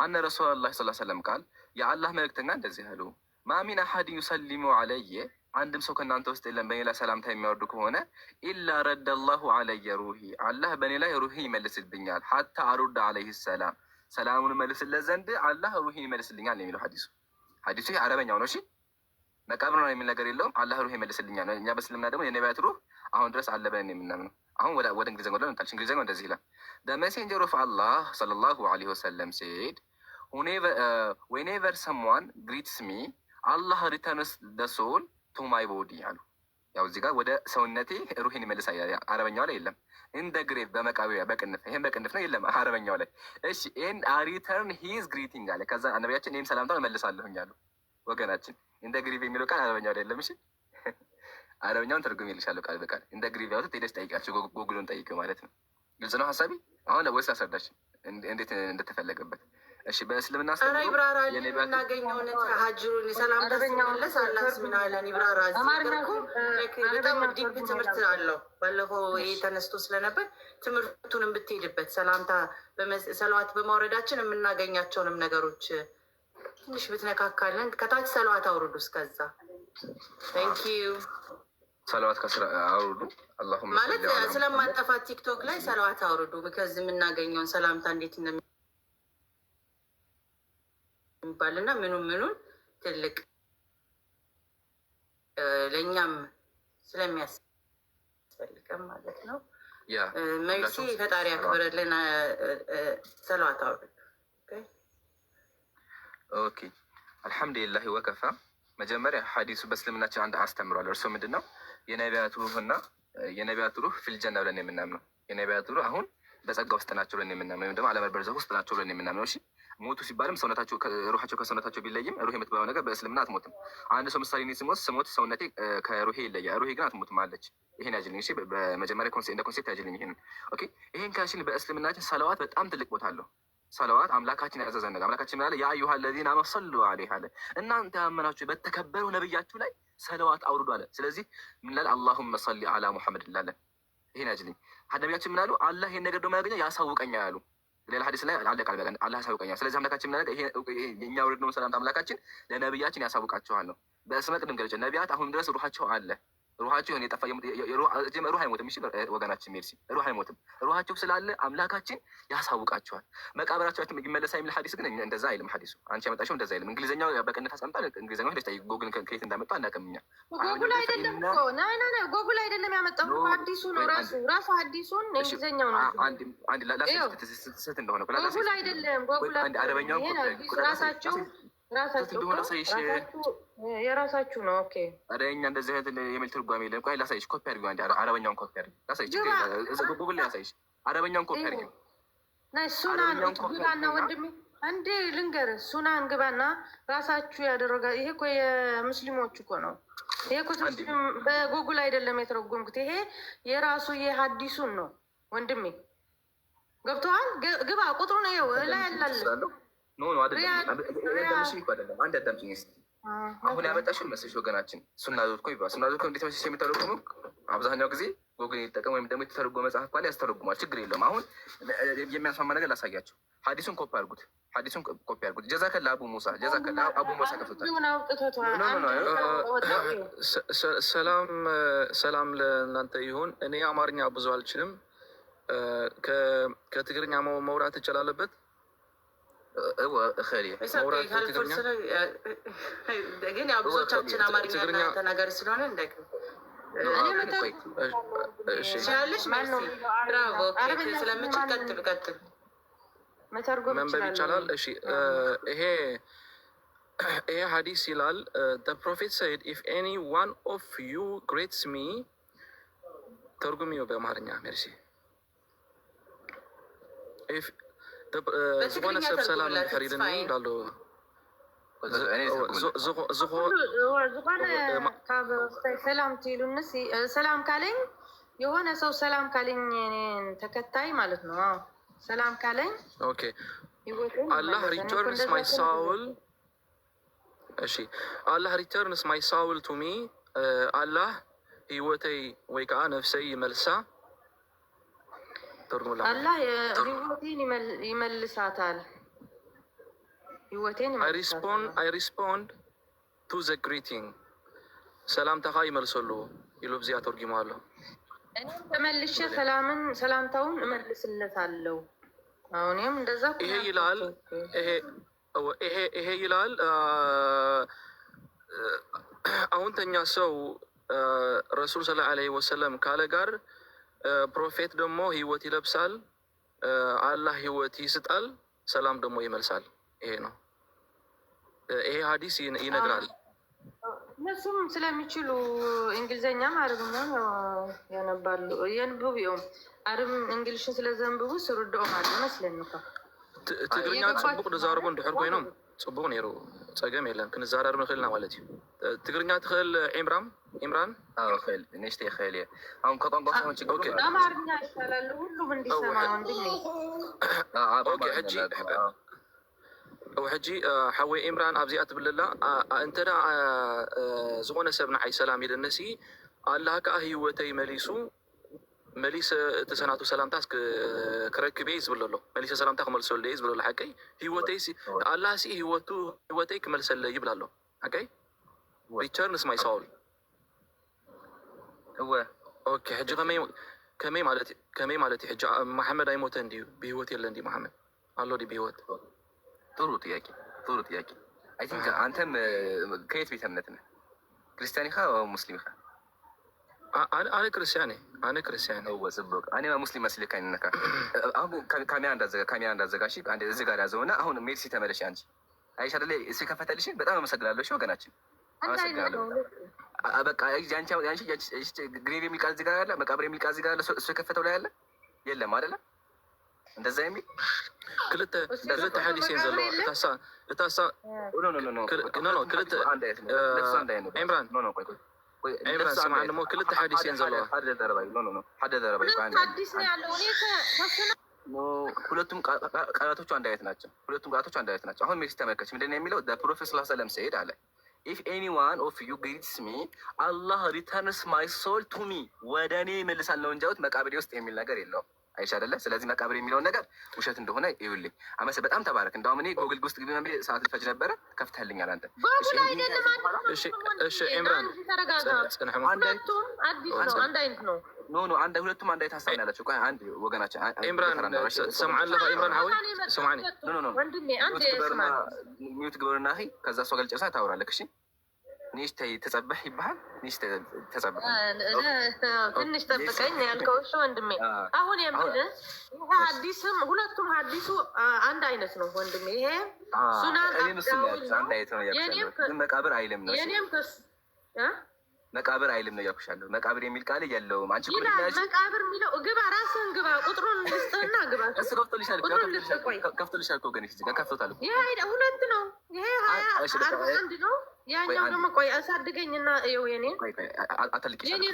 አነ ረሱላላህ ሰለላሁ ዐለይሂ ወሰለም ቃል የአላህ መልእክተኛ እንደዚህ አሉ። ማሚን አሐድን ዩሰሊሙ አለየ አንድም ሰው ከእናንተ ውስጥ የለም በእኔ ላይ ሰላምታ የሚያወርዱ ከሆነ ኢላ ረደ ላሁ አለየ ሩሂ አላህ በእኔ ላይ ሩሂ ይመልስብኛል። ሀታ አሩዳ አለይህ ሰላም ሰላሙን መልስለት ዘንድ አላህ ሩሂ ይመልስልኛል ነው የሚለው ሀዲሱ። ሀዲሱ አረበኛው ነው። እሺ መቃብር ነው የሚል ነገር የለውም። አላህ ሩሂ ይመልስልኛል ነው። እኛ በስልምና ደግሞ የነቢያት ሩህ አሁን ድረስ አለ ብለን የምናምነው። አሁን ወደ እንግሊዝኛ ወደ ምጣልሽ እንግሊዝኛው እንደዚህ ይላል። the messenger of Allah sallallahu alaihi wasallam said whenever someone greets me Allah returns the soul to my body አሉ። ያው እዚህ ጋር ወደ ሰውነቴ ሩሂን ይመልሳል። አረበኛው ላይ የለም። እንደ ግሬቭ በመቃብያ በቅንፍ ይሄን በቅንፍ ነው የለም አረበኛው ላይ። እሺ ኤንድ ሪተርን ሂዝ ግሪቲንግ አለ። ከዛ ነቢያችን ይህም ሰላምታውን እመልሳለሁኝ አሉ። ወገናችን እንደ ግሪቭ የሚለው ቃል አረበኛው ላይ የለም። እሺ አረበኛውን ትርጉም ይልሻለሁ ቃል በቃል እንደ ግሪቭ ያሉት ሄደሽ ጠይቃቸው፣ ጎግሉን ጠይቅ ማለት ነው። ግልጽ ነው ሀሳቢ። አሁን ለወይስ አስረዳሽ እንዴት እንደተፈለገበት። እሺ በእስልምና ይብራራ የምናገኘውን ሀጅሩን ሰላምታ ሲመለስ አላስ ምን አለን ይብራራ። በጣም ዲፕ ትምህርት አለው። ባለፈው ይሄ ተነስቶ ስለነበር ትምህርቱን ብትሄድበት ሰላምታ ሰለዋት በማውረዳችን የምናገኛቸውንም ነገሮች ትንሽ ብትነካካለን። ከታች ሰለዋት አውርዱ። እስከዛ ታንኪዩ ሰለዋት ከስራ አውርዱ ማለት ስለማንጠፋት ቲክቶክ ላይ ሰለዋት አውርዱ። ምክዝ የምናገኘውን ሰላምታ እንዴት እንደሚባልና ምኑን ትልቅ ለእኛም ስለሚያስፈልገን ማለት ነው። መርሲ ፈጣሪ ያክብረልን። ሰለዋት አውርዱ። ኦኬ አልሐምዱሊላህ ወከፋ። መጀመሪያ ሀዲሱ በእስልምናችን አንድ አስተምሯል። እርሱ ምንድን ነው? የነቢያት ሩህ ፊልጀና ብለን የምናምነው የነቢያት ሩህ አሁን በጸጋ ውስጥ ናቸው ብለን የምናምነው ወይም ደግሞ ዓለም በርዘኽ ውስጥ ናቸው ብለን የምናምነው። እሺ ሞቱ ሲባልም ሩሃቸው ከሰውነታቸው ቢለይም ሩህ የምትባለው ነገር በእስልምና አትሞትም። አንድ ሰው ምሳሌ እኔ ስሞት ሰውነቴ ከሩሄ ይለያል፣ ሩሄ ግን አትሞትም አለች። ይሄን ያጅልኝ። እሺ በመጀመሪያ እንደ ኮንሴፕት ያጅልኝ ይሄን። ኦኬ ይሄን ካሽን በእስልምናችን ሰለዋት በጣም ትልቅ ቦታ አለው። ሰለዋት አምላካችን ያዘዘን ነገር። አምላካችን ምን አለ? ያ አዩሃ ለዚነ አመኑ ሰሉ ዐለይሂ አለ። እናንተ ያመናችሁ በተከበሩ ነብያችሁ ላይ ሰለዋት አውርዱ አለ። ስለዚህ ምን ላለ? አላሁመ ሰሊ አላ ሙሐመድ እንላለን። ይሄን ያጅልኝ። ነቢያችን ምን አሉ? አላህ ይሄን ነገር ደግሞ ያገኘ ያሳውቀኛል አሉ። ሌላ ሀዲስ ላይ አለ ቃል በቃል አላህ ያሳውቀኛል። ስለዚህ አምላካችን ምን አለ? የኛ ወርድ ነው ሰላምታ አምላካችን ለነብያችን ያሳውቃቸዋል ነው። በስመ ቅድም ገለጨ። ነቢያት አሁን ድረስ ሩሃቸው አለ። ሩሃቸው የሆነ የጠፋ ሩህ አይሞትም። እሺ ወገናችን ሜርሲ ሩህ አይሞትም። ሩሃቸው ስላለ አምላካችን ያሳውቃቸዋል። መቃብራቸው ይመለሳ የሚል ሀዲስ ግን እንደዛ አይልም ሀዲሱ። አንቺ ያመጣሽው እንደዛ አይልም። እንግሊዝኛው በቅንፍ አስቀምጣል። እንግሊዝኛው ሄደሽ ጠይቅ። ጎግል ከየት እንዳመጣ አናውቅም እኛ። ጎጉል አይደለም እኮ ጎጉል አይደለም ያመጣው ሀዲሱ ነው። ራሱ ሀዲሱን እንግሊዝኛው ነው። አንድ ላላስት እንደሆነ ጎጉል አይደለም። ጎጉል አረበኛው ራሳቸው የራሳችሁ ነው። ኦኬ አረ እኛ እንደዚህ አይነት የሚል ትርጓሜ የለም። ቆይ ላሳይሽ። ኮፒ አድርጊው አንዴ። አረበኛውን ኮፒ አድርጊው ላሳይሽ። ጉግል ላይ ላሳይሽ። አረበኛውን ኮፒ አድርጊው። ሱናን ግባና ወንድሜ አንዴ ልንገርህ። ሱናን ግባና ራሳችሁ ያደረጋ። ይሄ እኮ የሙስሊሞች እኮ ነው። ይሄ እኮ በጉግል አይደለም የተረጎምኩት። ይሄ የራሱ የሀዲሱን ነው ወንድሜ። ገብቶሃል? ግባ። ቁጥሩ ነው ይኸው ላይ ያላለ ኖ አይደለም። አንድ አዳምጪኝ እስኪ። አሁን ያመጣሽን መስሽ ወገናችን ሱናዶት ኮ ይባል። ሱናዶት ኮ እንዴት መስሽ የሚተረጉሙ አብዛኛው ጊዜ ጎግል ይጠቀም ወይም ደግሞ የተተረጎመ መጽሐፍ ካለ ያስተረጉማል። ችግር የለውም። አሁን የሚያስማማ ነገር ላሳያቸው። ሐዲሱን ኮፒ አድርጉት። ሐዲሱን ኮፒ አድርጉት። ጀዛከላ አቡ ሙሳ ጀዛከላ አቡ ሙሳ ከፍቷል። ሰላም ለእናንተ ይሁን። እኔ አማርኛ ብዙ አልችልም። ከትግርኛ መውራት ትችላለበት? ግን ያው ብዙዎቻችን አማርኛ ተናጋሪ ስለሆነ ስለምችል ቀጥል መንበብ ይቻላል። እሺ ይሄ ሀዲስ ይላል the prophet said if any one of you greets me ተርጉሚው በአማርኛ ሜርሲ ዝኾነ ሰብ ሰላም ሕሪድኒ ዳሎ ዝኾነ ካብ ሰላም ትይሉንስ ሰላም ካለኝ የሆነ ሰው ሰላም ካለኝ ተከታይ ማለት ነው። ሰላም ካለኝ ኦኬ አላህ ሪተርንስ ማይ ሳውል እሺ አላህ ሪተርንስ ማይ ሳውል ቱ ሚ አላህ ህይወተይ ወይ ከዓ ነፍሰይ ይመልሳ አላህ ህይወቴን ይመልሳታል። ህይወቴን አይ ሪስፖንድ ቱ ዘ ግሪቲንግ ሰላምታኻ ይመልሰሉ ይሉ ብዚያ ተርጉማለሁ። እኔ ተመልሼ ሰላምታውን እመልስለታለሁ። አሁንም እንደዛ ይሄ ይላል አሁን ተኛ ሰው ረሱል ሰለላሁ ዐለይሂ ወሰለም ካለ ጋር ፕሮፌት ደግሞ ህይወት ይለብሳል። አላህ ህይወት ይስጣል፣ ሰላም ደግሞ ይመልሳል። ይሄ ነው። ይሄ ሀዲስ ይነግራል። እነሱም ስለሚችሉ እንግሊዘኛም አረብኛም ያነባሉ የንብቡ ዮም አረብ እንግሊሽን ስለዘንብቡ ስሩደው ማለት መስለን ነው። ትግርኛ ጽቡቅ ተዛርቦ እንድሕር ኮይኖም ጽቡቅ ነይሩ ፀገም የለን ክንዛረብ ንክእልና ማለት እዩ። ትግርኛ ትኽእል ኢምራን? ክእል ንእሽተይ ክእል እየ። አሁን ከቋንቋ ሳይሆን ችግሩ አማርኛ ይሻላል ሁሉም እንዲሰማ ወንድሜ። ሕጂ ሓወይ ኢምራን ኣብዚኣ ትብለላ እንተዳ ዝኾነ ሰብ ንዓይ ሰላም ኢለነሲ ኣላህ ከዓ ህይወተይ መሊሰ እቲ ሰናቱ ሰላምታስ ክረክብ እየ ዝብል ኣሎ። መሊሰ ሰላምታ ክመልሰሉ እየ ዝብል ኣሎ። ሓቀይ ህይወተይ ኣላህ ሲ ህይወተይ ክመልሰለ ይብል ኣሎ። ሓቀይ ሪተርንስ ማይ ሳውል ኦኬ። ሕጂ ከመይ ማለት ሕጂ መሐመድ አይሞተ እንዲሁ ብህይወት የለ እንዲ መሐመድ አሎ ዲ ብህይወት? ጥሩ ጥያቄ። አይ ቲንክ አንተም ከየት ቤተ እምነት ነህ? ክርስቲያን ኢኻ ሙስሊም ኢኻ? አነ ክርስቲያን ጽቡቅ። እኔማ ሙስሊም መስልክ አይነካ። አሁን ካሜራ እንዳዘጋሽ አንዴ እዚህ ጋር ያዘው እና አሁን ሜርሲ ተመለሽ። አንቺ አይሻ አይደለ እሱ ከፈተልሽ በጣም አመሰግናለሁ። እሺ ወገናችን አመሰግናለሁ። በቃ ያንቺ ግሬቭ የሚል ቃል እዚህ ጋር አለ፣ መቃብር የሚል ቃል እዚህ ጋር አለ። እሱ የከፈተው ላይ አለ የለም አይደለ? እንደዛ የሚል ክልተ ሐዲስን ዘሎ እታሳ ኢምራን ኢምራን ስማዕ ደሞ ክልተ ሐዲስን ዘሎ ሁለቱም ቃላቶቹ አንድ አይነት ናቸው። አሁን ሜርሲ ተመልከች ምንድን ነው የሚለው? ፕሮፌት ሰለላሁ ዐለይሂ ወሰለም ሰይድ አለ ኢፍ ኤኒዋን ኦፍ ዩ ግሪትስ ሚ አላህ ሪተርንስ ማይ ሶል ቱ ሚ ወደ እኔ ይመልሳል ነው እንጂ መቃብሬ ውስጥ የሚል ነገር የለውም። አይሻ አይደለ? ስለዚህ መቃብር የሚለውን ነገር ውሸት እንደሆነ ይኸውልኝ። በጣም ተባረክ። እንዳውም እኔ ጎግል ውስጥ ግቢ መምሬ ሰዓት ልፈጅ ነበረ። ከፍተህልኛል አንተ። እሺ ኢምራን ሁለቱም አንድ አይነት ሀሳብ ያላቸው። ቆይ አንድ ወገናችን ኢምራን ሰምዓለህ? ኢምራን ሐዊ ሰምዓኒ ሚዩት ግበርና ከዛ እሷ ጋር ጨርሳ ታወራለህ። እሺ ኒሽ ተጸበህ ይባሃል። ኒሽ ተጸበህ ትንሽ ጠብቀኝ ያልከው እሺ ወንድሜ። አሁን የምልህ ይሄ ሐዲስም ሁለቱም ሐዲሱ አንድ አይነት ነው ወንድሜ። ይሄ ሱናን አንድ አይነት ነው ያልኩሽ። መቃብር አይልም ነው መቃብር አይልም ነው ያልኩሻለሁ። መቃብር የሚል ቃል የለውም። አንቺ እኮ ልጅ መቃብር የሚለው ግባ፣ ራስህን ግባ፣ ቁጥሩን ልስጥህና ግባ። እሱ ከፍቶልሻል እኮ ገና እዚህ ጋር ከፍቶታል። ይሄ ሁለት ነው። ይሄ 41 ነው። ያኛው ደግሞ ቆይ አሳድገኝና ይኸው የኔን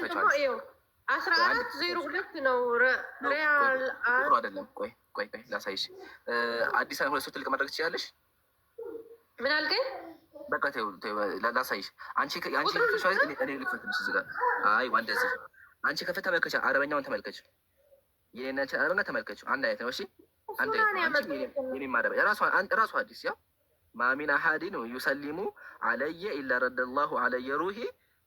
ደግሞ ይኸው 1402 ነው። ሪያል አይደለም። ቆይ ላሳይሽ። አዲስ አበባ ሁለት ሰው ትልቅ ማድረግ ትችላለሽ። ምን አልከኝ? በቃ ላሳይሽ። አንቺ እኔ ልክፈትልሽ እዚህ ጋር። አይ እንደዚህ አንቺ ከፈት ተመልከች፣ አረበኛውን ተመልከች፣ የኔናችን አረበኛ ተመልከች። አንድ አይነት ነው። እሺ ራሱ ሀዲስ ያው ማሚን አሀዲን ዩሰሊሙ አለየ ኢላ ረደላሁ አለየ ሩሂ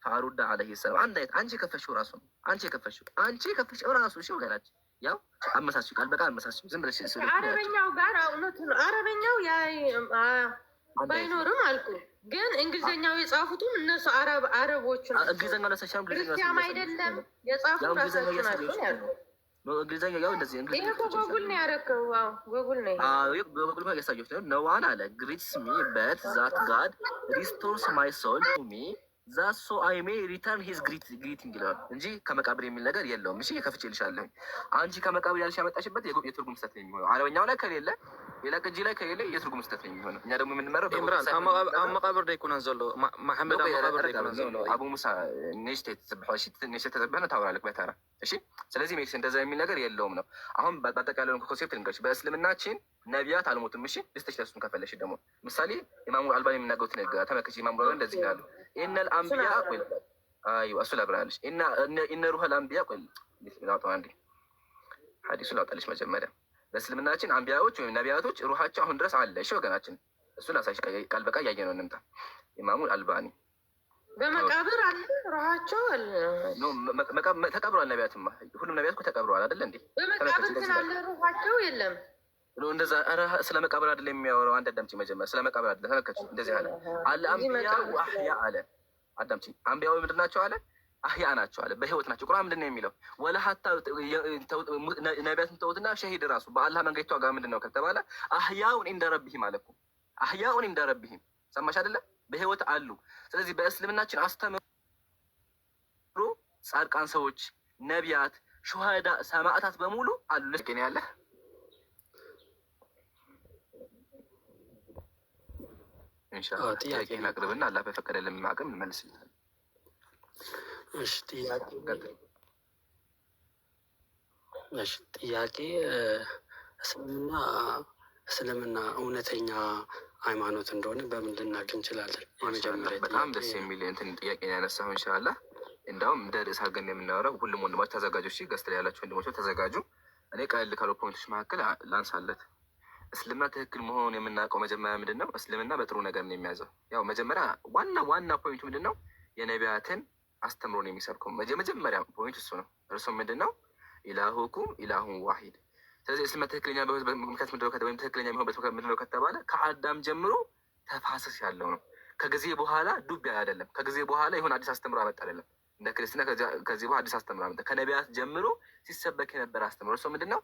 ፈአሩዳ አለይሂ ሰላም። አንድ አይነት አንቺ የከፈሽው ራሱ ነው። አንቺ የከፈሽው ራሱ እሺ ወገናችን፣ ያው አመሳስዩ ቃል በቃል አመሳስዩ ዝም ብለሽ አረበኛው ጋር እውነት ነው። አረበኛው ባይኖርም አልኩ፣ ግን እንግሊዘኛው የጻፉትም እነሱ አረቦቹ ናቸው። እንግሊዘኛው ለሰሻም ክርስቲያን አይደለም የጻፉት ራሳቸው ናቸው ያልኩ። እንግሊዘኛ ያው እንደዚህ ይሄ ጎጉል ነው ያደረገው። ጎጉል ነው ጎጉል ነው ያሳየሁት ነው። no one አለ greets me but that God restores my soul to me that so I may return his greeting ይላል እንጂ ከመቃብር የሚል ነገር የለውም። እሺ ከፍቼልሻለሁ። አንቺ ከመቃብር ያልሽ ያመጣሽበት የትርጉም ስህተት ነው የሚሆነው። አረበኛው ላይ ከሌለ ሌላ ቅጂ ላይ ከሌለ የትርጉም ስህተት ነው የሚሆነው። እኛ ደግሞ የምንመረው ኢምራን መቃብር ላይ ኩናን ዘሎ መሐመድ መቃብር ላይ ኩናን ዘሎ አቡ ሙሳ ነሽት ተጽብሐሽ ነሽት ተጽብሐና ታወራለህ በተራ እሺ። ስለዚህ ሜክስ እንደዛ የሚል ነገር የለውም ነው። አሁን በአጠቃላይ ኮንሴፕት ልንገርሽ፣ በእስልምናችን ነቢያት አልሞቱም። እሺ ልስተሽ ለሱን ከፈለሽ ደግሞ ምሳሌ ኢማሙ አልባኒ የሚናገሩት ነገር ተመከች። ኢማሙ አልባኒ እንደዚህ ይላሉ ኢነል አንቢያ ቆይ አዩ እሱ ላብራልሽ ኢነ ሩሐል አንቢያ ቆይ ላውጣው አንዴ ሐዲሱ ላውጣልሽ መጀመሪያ። በእስልምናችን አንቢያዎች ወይም ነቢያቶች ሩሃቸው አሁን ድረስ አለ። እሺ ወገናችን እሱን ላሳይሽ ቃል በቃል ያየነው እንምጣ። ኢማሙ አልባኒ በመቃብር አለ ሩሃቸው አለ ተቀብሯል። ነቢያትማ ሁሉም ነቢያት እኮ ተቀብረዋል አይደል እንዴ? በመቃብር ግን አለ ሩሃቸው የለም። እንደዛ ኧረ ስለ መቃብር አይደለም የሚያወራው። አንድ አዳምጪ መጀመሪያ ስለ መቃብር አይደለም ተመልከች። እንደዚህ አለ አለ አንቢያ ወአህያ አለ። አዳምጪ አንቢያው ምንድን ናቸው አለ? አህያ ናቸው አለ፣ በህይወት ናቸው። ቁርአን ምንድን ነው የሚለው? ወላ ሀታ ነቢያትን ተውትና ሸሂድ ራሱ በአላህ መንገድ ተዋጋ ምንድን ነው ከተባለ አህያውን ኢንደ ረቢሂም አለ እኮ። አህያውን ኢንደ ረቢሂም ሰማሽ አይደለ? በህይወት አሉ። ስለዚህ በእስልምናችን አስተምሮ ጻድቃን ሰዎች፣ ነቢያት፣ ሹሃዳ፣ ሰማዕታት በሙሉ አሉ። ልክ ነው ያለ ኢንሻአላህ። ጥያቄህን አቅርብና አላህ በፈቀደልን አቅም እንመልስልሃለን። እሺ ጥያቄ እስልምና እውነተኛ ሃይማኖት እንደሆነ በምን ልናውቅ እንችላለን? የመጀመሪያ በጣም ደስ የሚል እንትን ጥያቄ ያነሳሁ ኢንሻአላህ። እንዳውም እንደ ርዕስ አድርገን የምናወራው ሁሉም ወንድሞች ተዘጋጁ። እሺ ገስት ላይ ያላችሁ ወንድሞች ተዘጋጁ። እኔ ቀለል ካሉ ፖይንቶች መካከል ላንሳለት። እስልምና ትክክል መሆኑን የምናውቀው መጀመሪያ ምንድን ነው? እስልምና በጥሩ ነገር ነው የሚያዘው። ያው መጀመሪያ ዋና ፖይንቱ ምንድን ነው? የነቢያትን አስተምሮን የሚሰብከው የመጀመሪያ ፖይንት እሱ ነው። እርሱም ምንድን ነው? ኢላሁኩም ኢላሁን ዋሂድ። ስለዚህ እስልምና ትክክለኛ ምክንያት ወይም ትክክለኛ የሚሆንበት ምንድን ነው ከተባለ ከአዳም ጀምሮ ተፋሰስ ያለው ነው። ከጊዜ በኋላ ዱብ አይደለም። ከጊዜ በኋላ የሆነ አዲስ አስተምሮ አመጣ አይደለም። እንደ ክርስትና ከዚህ በኋላ አዲስ አስተምሮ አመጣ። ከነቢያት ጀምሮ ሲሰበክ የነበረ አስተምሮ እርሱ ምንድን ነው?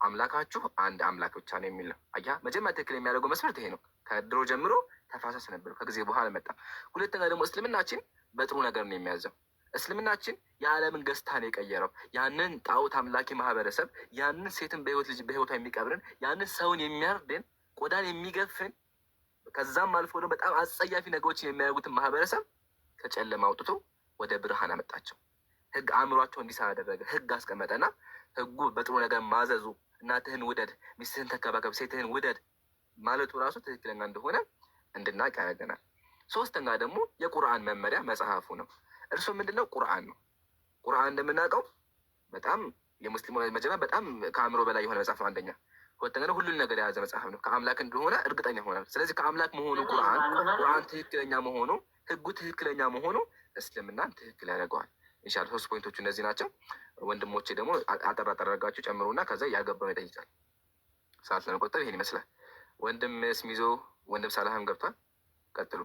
አምላካችሁ አንድ አምላክ ብቻ ነው የሚል ነው። አያ መጀመሪያ ትክክል የሚያደርገው መስፈርት ይሄ ነው። ከድሮ ጀምሮ ተፋሰስ ነበሩ፣ ከጊዜ በኋላ መጣ። ሁለተኛ ደግሞ እስልምናችን በጥሩ ነገር ነው የሚያዘው። እስልምናችን የዓለምን ገጽታን የቀየረው ያንን ጣዖት አምላኪ ማህበረሰብ፣ ያንን ሴትን በህይወቷ የሚቀብርን፣ ያንን ሰውን የሚያርድን፣ ቆዳን የሚገፍን፣ ከዛም አልፎ ደግሞ በጣም አጸያፊ ነገሮችን የሚያደርጉትን ማህበረሰብ ከጨለማ አውጥቶ ወደ ብርሃን አመጣቸው። ህግ አእምሯቸው እንዲሰራ አደረገ። ህግ አስቀመጠና ህጉ በጥሩ ነገር ማዘዙ፣ እናትህን ውደድ፣ ሚስትህን ተከባከብ፣ ሴትህን ውደድ ማለቱ ራሱ ትክክለኛ እንደሆነ እንድናውቅ ያደርገናል። ሶስተኛ ደግሞ የቁርአን መመሪያ መጽሐፉ ነው። እርሱ ምንድነው? ቁርአን ነው። ቁርአን እንደምናውቀው በጣም የሙስሊሙ መጀመሪያ በጣም ከአእምሮ በላይ የሆነ መጽሐፍ ነው። አንደኛ። ሁለተኛ ደግሞ ሁሉን ነገር የያዘ መጽሐፍ ነው። ከአምላክ እንደሆነ እርግጠኛ ሆናል። ስለዚህ ከአምላክ መሆኑ ቁርአን ትክክለኛ መሆኑ፣ ህጉ ትክክለኛ መሆኑ እስልምናን ትክክል ያደርገዋል። ኢንሻላህ 3 ፖይንቶቹ እነዚህ ናቸው። ወንድሞቼ ደግሞ አጠር አድርጋችሁ ጨምሩና ከዛ ያገባው ይጠይቃል። ሰዓት ለመቆጠብ ይሄን ይመስላል። ወንድም ስሚዞ ወንድም ሳላህም ገብቷል። ቀጥሉ።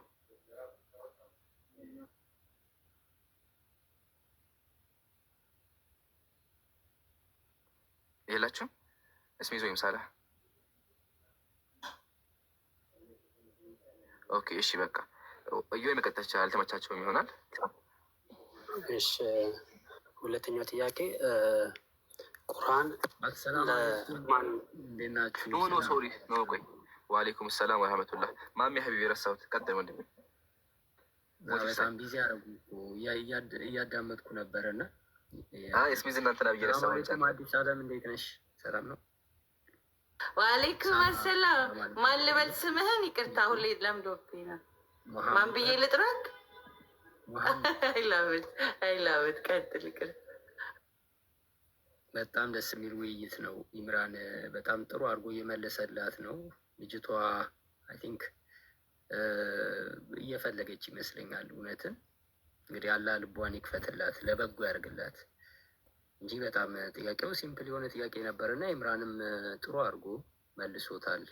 የላችሁም? ስሚዞ ወይም ሳላህ? ኦኬ እሺ በቃ እዩ መቀጠል ይቻላል። አልተመቻቸውም ይሆናል። እሺ ሁለተኛው ጥያቄ ቁርአን ለማን እንደናችሁ? ኖ ሶሪ ኖ ቆይ። ወአለይኩም ሰላም ወራህመቱላህ። ማሚ ሀቢብ የረሳሁት ቀጥል ወንድሜ። በጣም ቢዚ አደረጉ እያዳመጥኩ ነበረና ስሚዝ እናንተና ብዬ ረሳሁት። አዲስ አለም እንዴት ነሽ? ሰላም ነው? ወአለይኩም ሰላም። ማን ልበል ስምህን? ይቅርታ ሁሌ ለምዶብኝ ነው። ማን ብዬ ልጥራክ? አይላብት ቀጥል። ይቅርታ በጣም ደስ የሚል ውይይት ነው። ኢምራን በጣም ጥሩ አድርጎ እየመለሰላት ነው። ልጅቷ አይ ቲንክ እየፈለገች ይመስለኛል እውነትን። እንግዲህ አላህ ልቧን ይክፈትላት፣ ለበጎ ያደርግላት እንጂ በጣም ጥያቄው ሲምፕል የሆነ ጥያቄ ነበር እና ኢምራንም ጥሩ አድርጎ መልሶታል።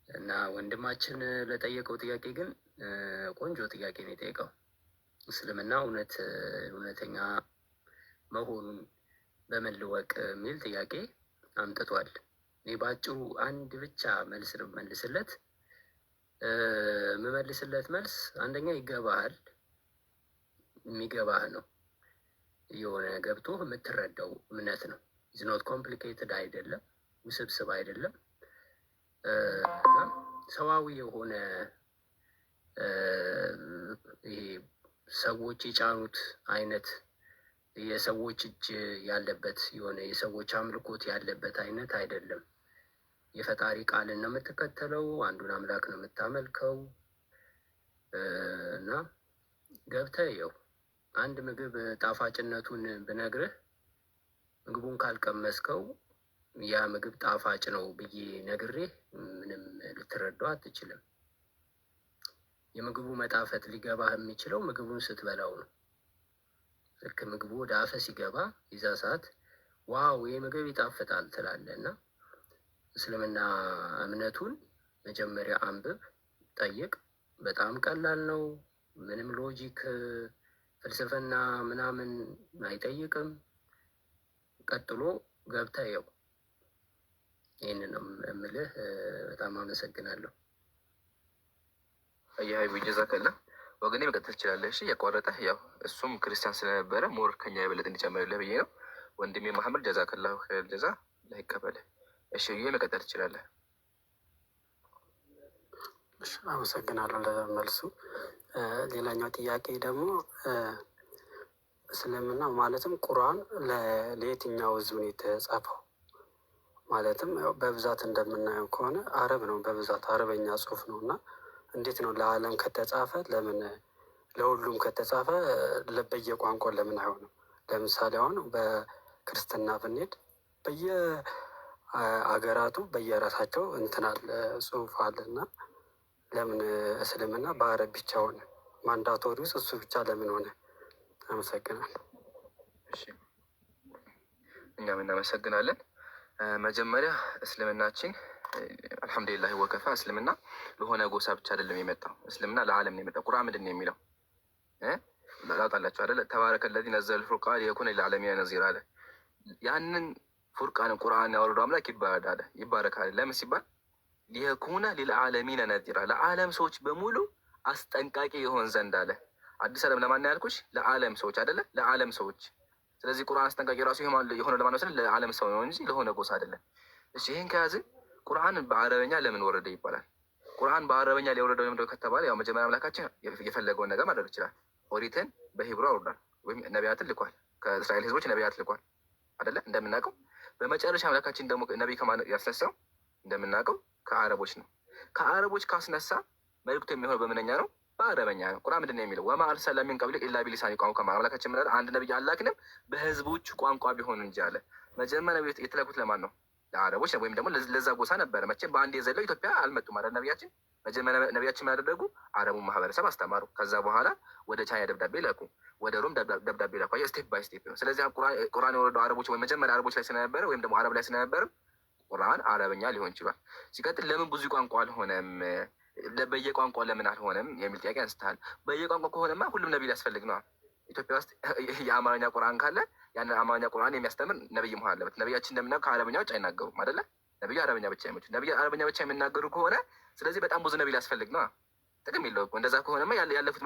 እና ወንድማችን ለጠየቀው ጥያቄ ግን ቆንጆ ጥያቄ ነው የጠየቀው። እስልምና እውነተኛ መሆኑን በምን ልወቅ የሚል ጥያቄ አምጥቷል። እኔ በአጭሩ አንድ ብቻ መልስ ነው መልስለት። የምመልስለት መልስ አንደኛ ይገባሃል፣ የሚገባህ ነው፣ የሆነ ገብቶ የምትረዳው እምነት ነው። ኢዝኖት ኮምፕሊኬትድ አይደለም፣ ውስብስብ አይደለም። እና ሰዋዊ የሆነ ይሄ ሰዎች የጫኑት አይነት የሰዎች እጅ ያለበት የሆነ የሰዎች አምልኮት ያለበት አይነት አይደለም። የፈጣሪ ቃልን ነው የምትከተለው፣ አንዱን አምላክ ነው የምታመልከው። እና ገብተህ ይኸው አንድ ምግብ ጣፋጭነቱን ብነግርህ ምግቡን ካልቀመስከው ያ ምግብ ጣፋጭ ነው ብዬ ነግሬህ ምንም ልትረዳው አትችልም። የምግቡ መጣፈጥ ሊገባህ የሚችለው ምግቡን ስትበላው ነው። ልክ ምግቡ ወደ አፍህ ሲገባ የዛ ሰዓት ዋው ይህ ምግብ ይጣፍጣል ትላለህ። እና እስልምና እምነቱን መጀመሪያ አንብብ፣ ጠይቅ። በጣም ቀላል ነው። ምንም ሎጂክ ፍልስፍና ምናምን አይጠይቅም። ቀጥሎ ገብተህ ይኸው ይህንን ነው የምልህ። በጣም አመሰግናለሁ። አያሀይ ጀዛከላ ወገኔ መቀጠል ትችላለህ። እሺ ያቋረጠህ ያው እሱም ክርስቲያን ስለነበረ ሞር ከኛ የበለጠ እንዲጨምርልህ ብዬ ነው። ወንድሜ መሐመድ ጀዛከላ ኸይር ጀዛ ላይቀበልህ። እሺ ይሄ መቀጠል ትችላለህ። አመሰግናለሁ ለመልሱ። ሌላኛው ጥያቄ ደግሞ እስልምና ማለትም ቁርአን ለየትኛው ህዝብ ነው የተጻፈው? ማለትም በብዛት እንደምናየው ከሆነ አረብ ነው፣ በብዛት አረበኛ ጽሁፍ ነው። እና እንዴት ነው ለዓለም ከተጻፈ ለምን ለሁሉም ከተጻፈ በየቋንቋው ለምን አይሆንም? ለምሳሌ አሁን በክርስትና ብንሄድ በየአገራቱ በየራሳቸው እንትናል ጽሁፍ አለ። እና ለምን እስልምና በአረብ ብቻ ሆነ? ማንዳቶሪ ውስጥ እሱ ብቻ ለምን ሆነ? አመሰግናለሁ። እሺ እኛም እናመሰግናለን። መጀመሪያ እስልምናችን አልሐምዱሊላህ ወከፋ እስልምና ለሆነ ጎሳ ብቻ አይደለም የመጣው። እስልምና ለዓለም ነው የመጣው። ቁርአን ምንድን ነው የሚለው? ላውጣላችሁ አይደለ? ተባረከ ለዚ ነዘለ ፉርቃን ሊየኩነ ሊልዓለሚነ ነዚራ አለ። ያንን ፉርቃን ቁርአን ያወረደው አምላክ ይባረካል። ለምን ሲባል ሊየኩነ ሊልዓለሚነ ነዚራ፣ ለዓለም ሰዎች በሙሉ አስጠንቃቂ የሆን ዘንድ አለ። አዲስ ዓለም ለማን ያልኩሽ? ለዓለም ሰዎች አይደለ? ለዓለም ሰዎች። ስለዚህ ቁርአን አስጠንቃቂ ራሱ የሆነ ለማን ነው? ለዓለም ሰው ነው እንጂ ለሆነ ጎሳ አይደለም። እሺ ይህን ከያዝን ቁርአን በአረበኛ ለምን ወረደ ይባላል? ቁርአን በአረበኛ ሊወረደው ለምንድነው ከተባለ ያው መጀመሪያ አምላካችን የፈለገውን ነገር ማድረግ ይችላል። ኦሪትን በሂብሩ አውርዷል፣ ወይም ነቢያትን ልኳል። ከእስራኤል ህዝቦች ነቢያት ልኳል አይደለ? እንደምናውቀው በመጨረሻ አምላካችን ደግሞ ነቢይ ከማን ያስነሳው? እንደምናውቀው ከአረቦች ነው። ከአረቦች ካስነሳ መልእክቱ የሚሆነው በምንኛ ነው? በአረበኛ ነው። ቁርአን ምንድን ነው የሚለው? ወማ አርሰልና ሚን ቀብሊከ ኢላ ቢሊሳኒ ቋንቋ። አምላካችን ምን አለ? አንድ ነቢይ አላክንም በህዝቦቹ ቋንቋ ቢሆን እንጂ አለ። መጀመሪያ የተላኩት ለማን ነው? ለአረቦች ነው፣ ወይም ደግሞ ለዛ ጎሳ ነበረ። መቼም በአንድ የዘለው ኢትዮጵያ አልመጡም አይደል? ነቢያችን መጀመሪያ ነቢያችን ያደረጉ አረቡን ማህበረሰብ አስተማሩ። ከዛ በኋላ ወደ ቻይና ደብዳቤ ላኩ፣ ወደ ሮም ደብዳቤ ላኩ። ስቴፕ ባይ ስቴፕ ነው። ስለዚህ ቁርአን የወረደው አረቦች ወይም መጀመሪያ አረቦች ላይ ስለነበረ ወይም ደግሞ አረብ ላይ ስለነበረ ቁርአን አረበኛ ሊሆን ይችላል። ሲቀጥል ለምን ብዙ ቋንቋ አልሆነም? በየቋንቋ ለምን አልሆነም የሚል ጥያቄ አንስተሃል። በየቋንቋ ከሆነማ ሁሉም ነቢይ ሊያስፈልግ ነው። ኢትዮጵያ ውስጥ የአማርኛ ቁርአን ካለ ያንን አማርኛ ቁርአን የሚያስተምር ነብይ መሆን አለበት። ነቢያችን እንደምናውቅ ከአረበኛ ውጭ አይናገሩም አይደለ? ነቢዩ አረበኛ ብቻ የሚሉት ነቢይ አረበኛ ብቻ የሚናገሩ ከሆነ ስለዚህ በጣም ብዙ ነቢይ ሊያስፈልግ ነው። ጥቅም የለውም። እንደዛ ከሆነማ ያለፉት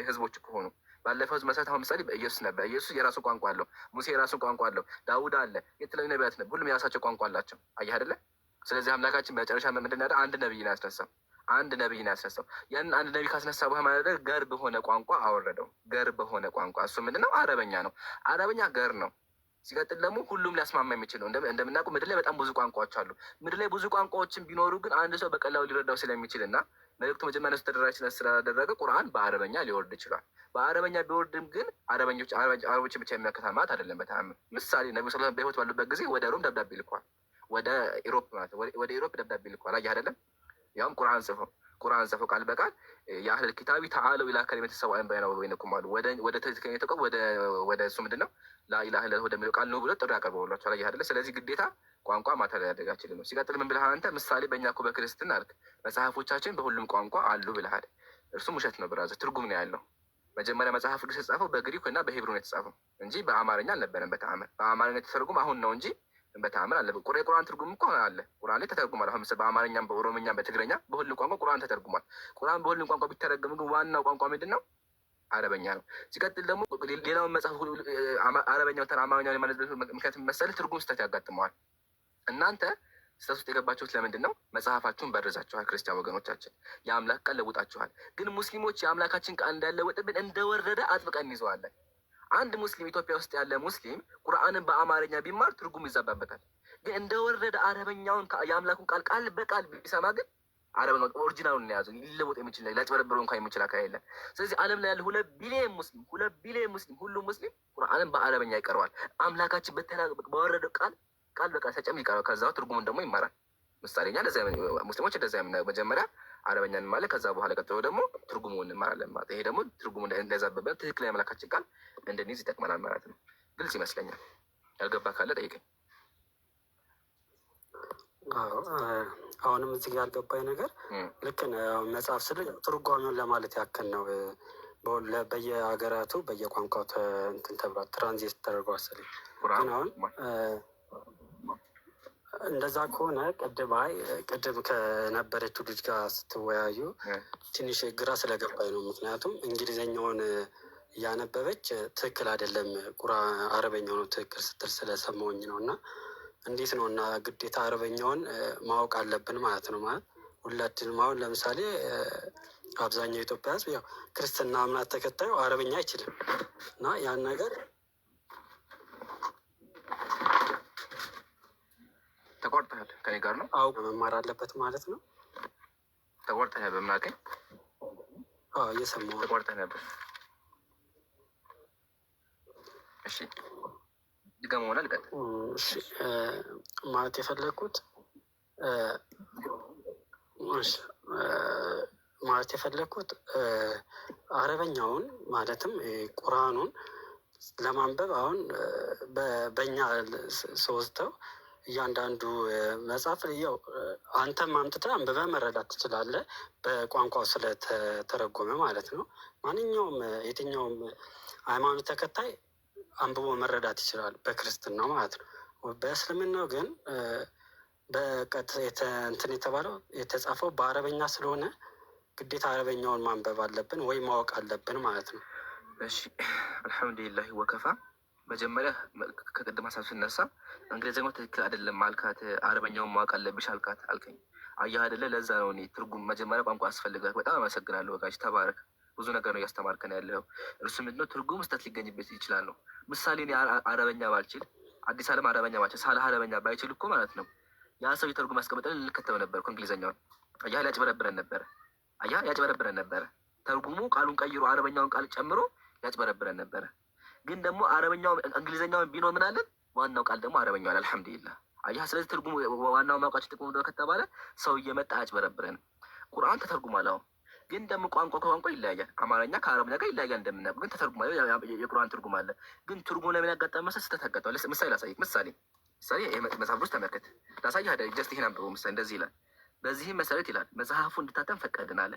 ህዝቦች ከሆኑ ባለፈው ህዝብ መሰረት አሁን ምሳሌ ኢየሱስ ነበር። ኢየሱስ የራሱ ቋንቋ አለው። ሙሴ የራሱ ቋንቋ አለው። ዳውድ አለ። የተለያዩ ነቢያት ነበር። ሁሉም የራሳቸው ቋንቋ አላቸው። አየህ አይደለ? ስለዚህ አምላካችን በመጨረሻ ምንድን ያለ አንድ ነቢይ ነው ያስነሳው። አንድ ነቢይ ነው ያስነሳው። ያንን አንድ ነቢይ ካስነሳ በኋላ ማለት ገር በሆነ ቋንቋ አወረደው። ገር በሆነ ቋንቋ እሱ ምንድነው? አረበኛ ነው። አረበኛ ገር ነው። ሲቀጥል ደግሞ ሁሉም ሊያስማማ የሚችል ነው። እንደምናውቀው ምድር ላይ በጣም ብዙ ቋንቋዎች አሉ። ምድር ላይ ብዙ ቋንቋዎችን ቢኖሩ ግን አንድ ሰው በቀላሉ ሊረዳው ስለሚችል እና መልእክቱ መጀመሪያ እነሱ ተደራሽነት ስላደረገ ቁርአን በአረበኛ ሊወርድ ይችላል። በአረበኛ ቢወርድም ግን አረቦችን ብቻ የሚያከታል ማለት አይደለም። በተአምር ምሳሌ ነቢዩ ሰለላሁ ዐለይሂ ወሰለም በህይወት ባሉበት ጊዜ ወደ ሮም ደብዳቤ ልኳል። ወደ ኢሮፕ ማለት ወደ ኢሮፕ ደብዳቤ ልኳል። አየህ አይደለም? ያውም ቁርአን ጽፈው ቃል በቃል የአህለል ኪታቢ ተዓለው ኢላ ከሊመት ሰዋኢን በይነና ወበይነኩም አሉ። ወደ ትክክለኛ ተቋም ወደ እሱ ምንድን ነው ላኢላሀ ኢለላህ ወደሚለው ቃል ነው ብሎ ጥሪ ያቀርበውላቸዋል። አየህ አይደለ? ስለዚህ ግዴታ ቋንቋ ማታ ላይ ያደጋችል ነው። ሲቀጥል ምን ብለሃል አንተ? ምሳሌ በእኛ እኮ በክርስትና አልክ መጽሐፎቻችን በሁሉም ቋንቋ አሉ ብለሃል። እርሱም ውሸት ነው ብራዘር። ትርጉም ነው ያለው። መጀመሪያ መጽሐፍ ቅዱስ የተጻፈው በግሪክ እና በሂብሩ ነው የተጻፈው እንጂ በአማርኛ አልነበረም። በተአምር በአማርኛ የተተረጉም አሁን ነው እንጂ በተአምር አለበት። የቁርአን ትርጉም እኮ አለ። ቁርአን ላይ ተተርጉሟል። አሁን በአማርኛም፣ በኦሮምኛም፣ በትግረኛ በሁሉም ቋንቋ ቁርአን ተተርጉሟል። ቁርአን በሁሉም ቋንቋ ቢተረገም ግን ዋናው ቋንቋ ምንድን ነው? አረበኛ ነው። ሲቀጥል ደግሞ ሌላውን መጽሐፍ አረበኛው ተራ አማርኛ ማለት ምክንያት መሰለህ ትርጉም ስህተት ያጋጥመዋል። እናንተ ስህተት ውስጥ የገባችሁት ለምንድን ነው? መጽሐፋችሁን በርዛችኋል። ክርስቲያን ወገኖቻችን የአምላክ ቃል ለውጣችኋል። ግን ሙስሊሞች የአምላካችን ቃል እንዳለወጥብን እንደወረደ አጥብቀን እንይዘዋለን። አንድ ሙስሊም ኢትዮጵያ ውስጥ ያለ ሙስሊም ቁርአንን በአማርኛ ቢማር ትርጉም ይዛባበታል። ግን እንደወረደ አረበኛውን የአምላኩን ቃል ቃል በቃል ቢሰማ ግን አረበኛ ኦሪጂናሉን የያዘው ሊለወጥ የሚችል ሊያጭበረብረው እንኳን የሚችል አካል የለም። ስለዚህ ዓለም ላይ ያለ 2 ቢሊዮን ሙስሊም ሁሉም ሙስሊም ቁርአንን በአረበኛ ይቀረዋል። አምላካችን በወረደው ቃል በቃል ተጨም ይቀረዋል። ከዛው ትርጉሙን ደግሞ ይማራል። ምሳሌ እኛ ሙስሊሞች እንደዚያ የምናየው መጀመሪያ አረበኛን ማለት ከዛ በኋላ ቀጥሎ ደግሞ ትርጉሙን እንማራለን ማለት። ይሄ ደግሞ ትርጉሙ እንዳይዛበበን ትክክል የአምላካችን ቃል እንድንይዝ ይጠቅመናል ማለት ነው። ግልጽ ይመስለኛል። ያልገባ ካለ ጠይቀኝ። አሁንም እዚህ ጋር ያልገባኝ ነገር ልክ መጽሐፍ ስል ትርጓሜውን ለማለት ያክል ነው። በየሀገራቱ በየቋንቋው እንትን ተብሏል፣ ትራንዚት ተደርጓል ስልኝ። ግን አሁን እንደዛ ከሆነ ቅድም ከነበረችው ልጅ ጋር ስትወያዩ ትንሽ ግራ ስለገባኝ ነው። ምክንያቱም እንግሊዝኛውን እያነበበች ትክክል አይደለም አረበኛው ነው ትክክል ስትል ስለሰማሁኝ ነው። እና እንዴት ነው እና ግዴታ አረበኛውን ማወቅ አለብን ማለት ነው? ማለት ሁላችንም አሁን ለምሳሌ አብዛኛው የኢትዮጵያ ሕዝብ ያው ክርስትና እምነት ተከታዩ አረበኛ አይችልም እና ያን ነገር ተቆርጠሃል ከኔ ጋር ነው አውቅ መማር አለበት ማለት ነው። ተቆርጠሃል በምናቀኝ እየሰማሁ ተቆርጠሃል ነበር። እሺ ድጋሚ ሆነ ልቀጥል። እሺ ማለት የፈለግኩት አረበኛውን ማለትም ቁርአኑን ለማንበብ አሁን በእኛ ስወስደው እያንዳንዱ መጽሐፍ ያው አንተም አምጥተህ አንብበህ መረዳት ትችላለህ፣ በቋንቋው ስለተተረጎመ ማለት ነው። ማንኛውም የትኛውም ሃይማኖት ተከታይ አንብቦ መረዳት ይችላል፣ በክርስትናው ማለት ነው። በእስልምናው ግን እንትን የተባለው የተጻፈው በአረበኛ ስለሆነ ግዴታ አረበኛውን ማንበብ አለብን ወይ ማወቅ አለብን ማለት ነው። እሺ አልሐምዱሊላህ ወከፋ። መጀመሪያ ከቅድም ሀሳብ ስነሳ እንግሊዝኛው ትክክል አይደለም አልካት፣ አረበኛውን ማወቅ አለብሽ አልከኝ። አየህ አይደለ? ለዛ ነው እኔ ትርጉም መጀመሪያ ቋንቋ ያስፈልጋል። በጣም አመሰግናለሁ ወጋጅ፣ ተባረክ። ብዙ ነገር ነው እያስተማርከን ያለው። እርሱ ምንድነው ትርጉም ስህተት ሊገኝበት ይችላል ነው። ምሳሌ እኔ አረበኛ ባልችል፣ አዲስ ዓለም አረበኛ ባልችል፣ ሳላ አረበኛ ባይችል እኮ ማለት ነው ያ ሰው የትርጉም ያስቀመጠልን ልንከተለው ነበር እኮ እንግሊዝኛውን። አየህ ያጭበረብረን ነበረ። ተርጉሙ ቃሉን ቀይሮ አረበኛውን ቃል ጨምሮ ያጭበረብረን ነበረ። ግን ደግሞ አረበኛው እንግሊዝኛውን ቢኖር ምን አለን? ዋናው ቃል ደግሞ አረበኛው አለ። አልሐምዱሊላህ አየህ። ስለዚህ ትርጉሙ ዋናው ማውቃችን ጥቅሙ እንደሆነ ከተባለ ሰው እየመጣ አያጭበረብረንም። ቁርአን ተተርጉሟል። አሁን ግን ደግሞ ቋንቋ ከቋንቋ ይለያያል። አማርኛ ከአረብኛ ጋር ይለያያል እንደምናውቀው፣ ግን ተተርጉሟል። የቁርአን ትርጉም አለ። ግን ትርጉሙ ለምን ያጋጠመ መሰለህ? ስህተት ያጋጠመዋል። ምሳሌ ላሳይህ። ምሳሌ መጽሐፍ ውስጥ ተመልከት። ላሳይህ አይደል? ጀስት ይሄን አንብበው። ምሳሌ እንደዚህ ይላል። በዚህም መሰረት ይላል መጽሐፉ እንድታተም ፈቀድን አለ።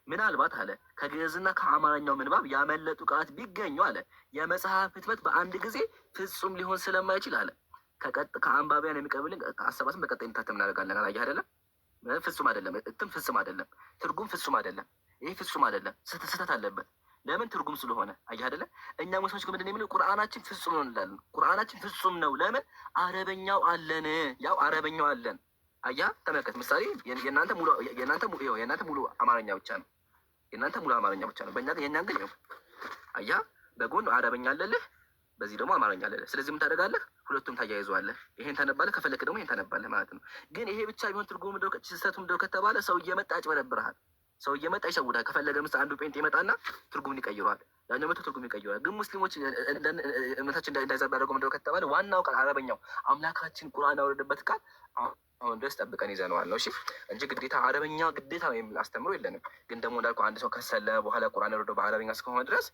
ምናልባት አለ ከግዕዝና ከአማርኛው ምንባብ ያመለጡ ቃላት ቢገኙ አለ የመጽሐፍ ህትመት በአንድ ጊዜ ፍጹም ሊሆን ስለማይችል አለ ከአንባቢያን የሚቀርብልን አሰባስን በቀጣይ እንድታተም እናደርጋለን። አላየህ አይደለም? ፍጹም አይደለም። እትም ፍጹም አይደለም። ትርጉም ፍጹም አይደለም። ይህ ፍጹም አይደለም። ስህተት አለበት። ለምን? ትርጉም ስለሆነ። አየህ አይደለ? እኛ ሙስሊሞች ምንድን ነው የሚለው? ቁርአናችን ፍጹም ነው እንላለን። ቁርአናችን ፍጹም ነው። ለምን? አረበኛው አለን። ያው አረበኛው አለን። አያ ተመልከት። ምሳሌ የእናንተ ሙሉ አማርኛ ብቻ ነው። የእናንተ ሙሉ አማርኛ ብቻ ነው። በእኛ የእኛን ግን አያ በጎን አረበኛ አለልህ፣ በዚህ ደግሞ አማርኛ አለልህ። ስለዚህ ምን ታደርጋለህ? ሁለቱም ታያይዘዋለህ። ይሄን ታነባለህ፣ ከፈለክ ደግሞ ይሄን ታነባለህ ማለት ነው። ግን ይሄ ብቻ ቢሆን ትርጉሙ ስህተቱ ምንድነው ከተባለ ሰው እየመጣ ያጭበረብርሃል። ሰው እየመጣ ይሸውዳል። ከፈለገ ምስ አንዱ ጴንጤ ይመጣና ትርጉምን ይቀይረዋል፣ ያኛው መቶ ትርጉም ይቀይረዋል። ግን ሙስሊሞች እምነታችን እንዳይዛባ ያደረገው ምንድነው ከተባለ ዋናው ቃል አረበኛው አምላካችን ቁርአን ያወረደበት ቃል አሁን ድረስ ጠብቀን ይዘነዋል ነው። እሺ እንጂ ግዴታ አረበኛ ግዴታ ነው የሚል አስተምሮ የለንም። ግን ደግሞ እንዳልኩ አንድ ሰው ከሰለመ በኋላ ቁርአን ያወረደው በአረበኛ እስከሆነ ድረስ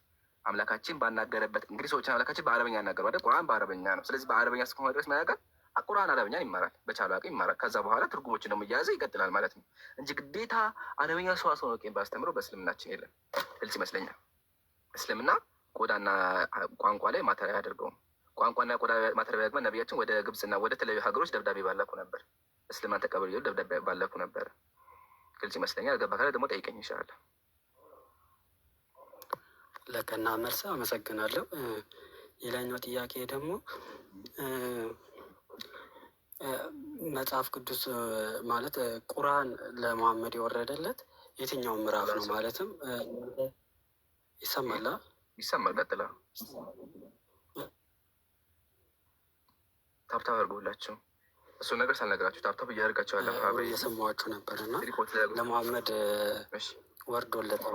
አምላካችን ባናገረበት እንግዲህ ሰዎችን አምላካችን በአረበኛ ያናገሩ አይደል? ቁርአን በአረበኛ ነው። ስለዚህ በአረበኛ እስከሆነ ድረስ መናገር ቁርአን አረበኛን ይማራል፣ በቻሉ አቅም ይማራል። ከዛ በኋላ ትርጉሞችን ደግሞ እያያዘ ይቀጥላል ማለት ነው እንጂ ግዴታ አረበኛ ሰዋስው ነው ባስተምሮ በእስልምናችን የለም። ግልጽ ይመስለኛል። እስልምና ቆዳና ቋንቋ ላይ ማተሪያ አያደርገውም። ቋንቋና ቆዳ ማተሪያ ያደርገው ነቢያችን ወደ ግብጽና ወደ ተለያዩ ሀገሮች ደብዳቤ ባላኩ ነበር። እስልምና ተቀበሉ ደብዳቤ ባላኩ ነበር። ግልጽ ይመስለኛል። ገባ ካለ ደግሞ ጠይቀኝ ይሻላል። ለቀና መልስ አመሰግናለሁ። ሌላኛው ጥያቄ ደግሞ መጽሐፍ ቅዱስ ማለት ቁርአን ለመሐመድ የወረደለት የትኛው ምዕራፍ ነው? ማለትም ይሰማል ይሰማል። ቀጥላ ታብታብ አድርጎላቸው እሱ ነገር ሳልነግራችሁ ታብታብ እያደርጋቸዋለ እየሰማኋችሁ ነበር እና ለመሐመድ ወርዶለታል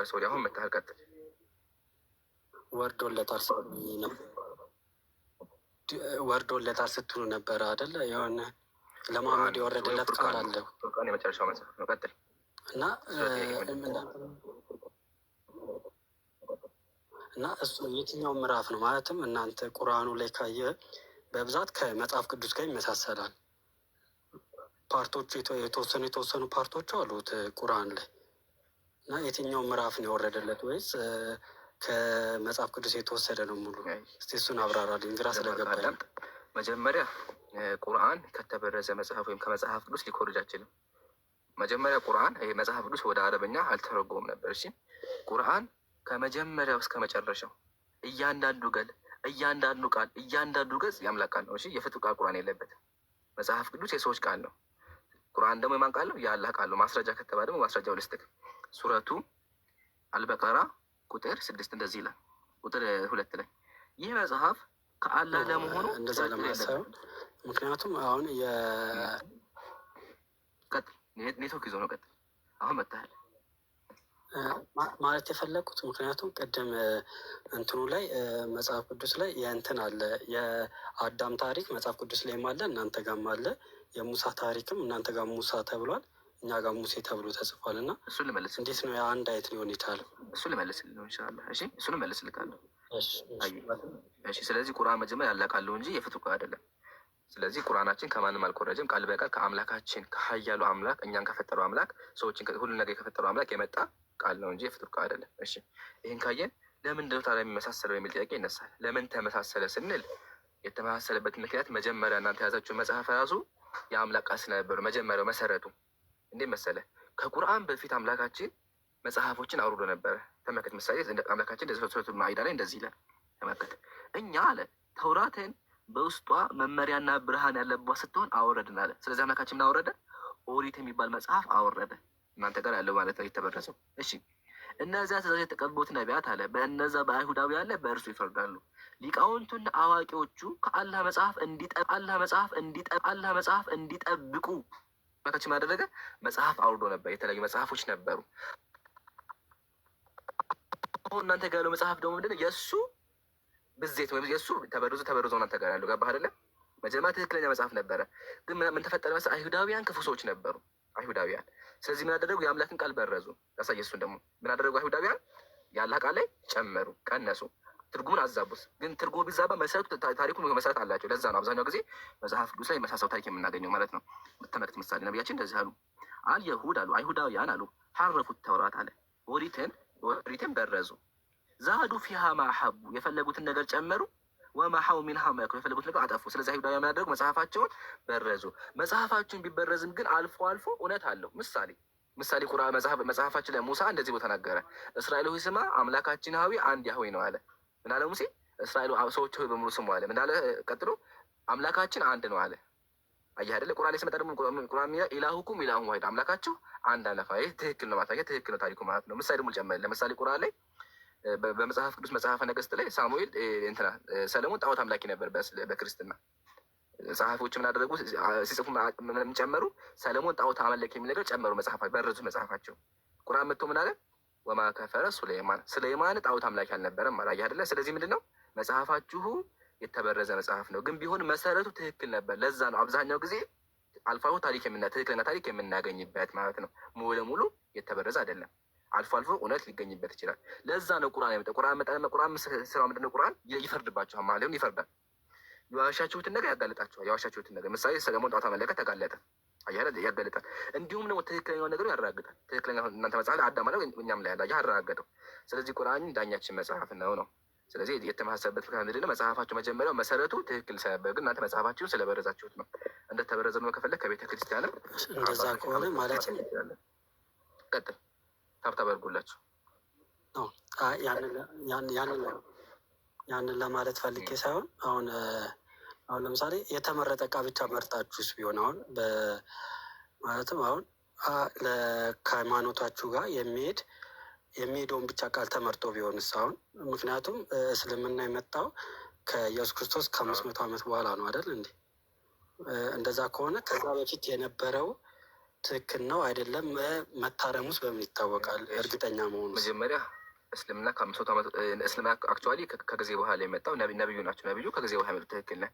ሰው አሁን መታህል ቀጥል ወርዶለታል ሰው ነው ወርዶለታል ስትሉ ነበረ አይደለ? የሆነ ለመሐመድ የወረደለት ቃል አለው የመጨረሻው መጽሐፍ ነው። ቀጥል እና እሱ የትኛው ምዕራፍ ነው? ማለትም እናንተ ቁርአኑ ላይ ካየ በብዛት ከመጽሐፍ ቅዱስ ጋር ይመሳሰላል። ፓርቶቹ የተወሰኑ ፓርቶች አሉት ቁርአን ላይ እና የትኛው ምዕራፍ ነው የወረደለት? ወይስ ከመጽሐፍ ቅዱስ የተወሰደ ነው ሙሉ? እስቲ እሱን አብራራልኝ፣ ግራ ስለገባኝ። መጀመሪያ ቁርአን ከተበረዘ መጽሐፍ ወይም ከመጽሐፍ ቅዱስ ሊኮርጅ አይችልም። መጀመሪያ ቁርአን ይሄ መጽሐፍ ቅዱስ ወደ አረበኛ አልተረጎም ነበር። እሺ ቁርአን ከመጀመሪያው እስከ መጨረሻው እያንዳንዱ ገል፣ እያንዳንዱ ቃል፣ እያንዳንዱ ገጽ የአምላክ ቃል ነው። እሺ የፍጡር ቃል ቁርአን የለበትም። መጽሐፍ ቅዱስ የሰዎች ቃል ነው። ቁርአን ደግሞ የማን ቃል ነው? የአላህ ቃል ነው። ማስረጃ ከተባለ ደግሞ ማስረጃው ልስጥክ። ሱረቱ አልበቀራ ቁጥር 6 እንደዚህ ይላል። ቁጥር 2 ላይ ይህ መጽሐፍ ከአላህ ለመሆኑ እንደዛ ለማሳየው ምክንያቱም አሁን ኔትወርክ ይዞ ነው። ቀጥል አሁን መታል ማለት የፈለግኩት ምክንያቱም ቅድም እንትኑ ላይ መጽሐፍ ቅዱስ ላይ የእንትን አለ የአዳም ታሪክ መጽሐፍ ቅዱስ ላይም አለ፣ እናንተ ጋርም አለ። የሙሳ ታሪክም እናንተ ጋር ሙሳ ተብሏል፣ እኛ ጋር ሙሴ ተብሎ ተጽፏል። እና እሱን ልመልስ እንዴት ነው የአንድ አይነት ሊሆን ይቻላል? እሱን ልመልስ ኢንሻላህ። እሺ እሱን መልስልካለሁ። እሺ ስለዚህ ቁርአን መጀመሪያ ያላቃለው እንጂ የፍጡር ቃል አይደለም። ስለዚህ ቁርአናችን ከማንም አልቆረጅም። ቃል በቃል ከአምላካችን ከሀያሉ አምላክ እኛን ከፈጠረው አምላክ ሰዎችን ሁሉ ነገር ከፈጠረው አምላክ የመጣ ቃል ነው እንጂ የፍጡር ቃል አይደለም። እሺ ይህን ካየን ለምንድነው ታዲያ የሚመሳሰለው የሚል ጥያቄ ይነሳል። ለምን ተመሳሰለ ስንል የተመሳሰለበት ምክንያት መጀመሪያ እናንተ የያዛችሁ መጽሐፍ ራሱ የአምላክ ቃል ስለነበሩ መጀመሪያው መሰረቱ እንዴት መሰለ? ከቁርአን በፊት አምላካችን መጽሐፎችን አውርዶ ነበረ። ተመልከት። ምሳሌ አምላካችን ሱረቱል ማኢዳ ላይ እንደዚህ ይላል። ተመልከት። እኛ አለ ተውራትን በውስጧ መመሪያና ብርሃን ያለባት ስትሆን አወረድን አለ። ስለዚህ አምላካችን ምን አወረደ? ኦሪት የሚባል መጽሐፍ አወረደ። እናንተ ጋር ያለው ማለት ነው የተበረሰው። እሺ እነዚያ ትእዛዝ የተቀበሉት ነቢያት አለ በእነዛ በአይሁዳዊ ያለ በእርሱ ይፈርዳሉ። ሊቃውንቱና አዋቂዎቹ ከአላህ መጽሐፍ እንዲጠብቁ አምላካችን ያደረገ መጽሐፍ አውርዶ ነበር። የተለያዩ መጽሐፎች ነበሩ። አሁን እናንተ ጋር ያለው መጽሐፍ ደግሞ ምንድነው? የእሱ ብዜት ወይም የእሱ ተበርዞ እናንተ ጋር ያለው ገባህ አይደለ? መጀመሪያ ትክክለኛ መጽሐፍ ነበረ። ግን ምን ተፈጠረ መሰለህ? አይሁዳውያን ክፉ ሰዎች ነበሩ አይሁዳውያን። ስለዚህ ምን አደረጉ? የአምላክን ቃል በረዙ። ያሳየ እሱን ደግሞ ምን አደረጉ? አይሁዳውያን የአላህ ቃል ላይ ጨመሩ፣ ቀነሱ፣ ትርጉሙን አዛቡት። ግን ትርጉሙ ቢዛባ መሰረቱ ታሪኩን መሰረት አላቸው። ለዛ ነው አብዛኛው ጊዜ መጽሐፍ ቅዱስ ላይ መሳሳው ታሪክ የምናገኘው ማለት ነው። ተመልከት። ምሳሌ ነቢያችን እንደዚህ አሉ። አልየሁድ አሉ አይሁዳውያን አሉ ሐረፉት ተውራት አለ ኦሪትን በረዙ። ዛዱ ፊሃ ማሐቡ የፈለጉትን ነገር ጨመሩ። ወማሐው ሚንሃ ማያኩ የፈለጉት ነገር አጠፉ። ስለዚህ አይሁዳውያን ምን አደረጉ? መጽሐፋቸውን በረዙ። መጽሐፋቸውን ቢበረዝም ግን አልፎ አልፎ እውነት አለው። ምሳሌ ቁርአን መጽሐፋችን ላይ ሙሳ እንደዚህ ብሎ ተናገረ። እስራኤል ሆይ ስማ አምላካችን ሀዊ አንድ ያህዌ ነው አለ። ምን አለ ሙሴ? እስራኤል ሰዎች ሆይ በሙሉ ስሙ አለ። ምን አለ ቀጥሎ? አምላካችን አንድ ነው አለ። አየህ አይደለ? ቁርአን ላይ ሲመጣ ደግሞ ቁርአን ሚያ ኢላሁኩም ኢላሁም ዋሂድ አምላካችሁ አንድ አለፋ። ይህ ትክክል ነው ማለት ትክክል ነው ታሪኩ ማለት ነው። ምሳሌ ደግሞ ጨመረ። ለምሳሌ ቁርአን ላይ በመጽሐፍ ቅዱስ መጽሐፈ ነገሥት ላይ ሳሙኤል ሰለሞን ጣዖት አምላኪ ነበር በክርስትና። ጸሐፊዎች ምን አደረጉ? ሲጽፉ ምን ጨመሩ? ሰለሞን ጣዖት አመለክ የሚል ነገር ጨመሩ። መጽሐፋቸው በረዙ መጽሐፋቸው። ቁርአን መጥቶ ምን አለ? ወማ ከፈረ ሱለይማን፣ ሱለይማን ጣዖት አምላክ አልነበረም አላየህ አይደለ? ስለዚህ ምንድን ነው መጽሐፋችሁ የተበረዘ መጽሐፍ ነው፣ ግን ቢሆን መሰረቱ ትክክል ነበር። ለዛ ነው አብዛኛው ጊዜ አልፎ አልፎ ትክክለኛ ታሪክ የምናገኝበት ማለት ነው። ሙሉ ለሙሉ የተበረዘ አይደለም። አልፎ አልፎ እውነት ሊገኝበት ይችላል። ለዛ ነው ቁርአን የመጣው። ቁርአን ስራው ምንድን ነው? ቁርአን ይፈርድባቸዋል ማለት ነው። ይፈርዳል። የዋሻችሁትን ነገር ያጋልጣችኋል። የዋሻችሁትን ነገር ምሳሌ ሰለሞን ጣዖት አመለከ፣ ተጋለጠ፣ ያጋልጣል። እንዲሁም ደግሞ ትክክለኛውን ነገሩ ያረጋግጣል። ትክክለኛ እናንተ መጽሐፍ አዳም አለ እኛም ላይ ያለ ያረጋገጠው። ስለዚህ ቁርአን ዳኛችን መጽሐፍ ነው። ስለዚህ የተመሳሰበት ምክንያት ምንድን ነው? መጽሐፋችሁ መጀመሪያው መሰረቱ ትክክል ስለነበር፣ ግን እናንተ መጽሐፋችሁን ስለበረዛችሁት ነው። እንደተበረዘ ነው ከፈለግ ከቤተ ክርስቲያንም እንደዛ ከሆነ ማለት ነው። ቀጥል ታብታብ አድርጉላችሁ። ያንን ለማለት ፈልጌ ሳይሆን አሁን ለምሳሌ የተመረጠ እቃ ብቻ መርጣችሁስ ቢሆን አሁን ማለትም አሁን ከሃይማኖታችሁ ጋር የሚሄደውን ብቻ ቃል ተመርጦ ቢሆንስ? አሁን ምክንያቱም እስልምና የመጣው ከኢየሱስ ክርስቶስ ከ500 ዓመት በኋላ ነው አይደል እንዴ? እንደዛ ከሆነ ከዛ በፊት የነበረው ትክክል ነው አይደለም? መታረሙስ በምን ይታወቃል? እርግጠኛ መሆኑ መጀመሪያ እስልምና ከ500 ዓመት እስልምና አክቹዋሊ ከጊዜ በኋላ የመጣው ነቢዩ ናቸው። ነቢዩ ከጊዜ በኋላ የመጡት ትክክል ነህ።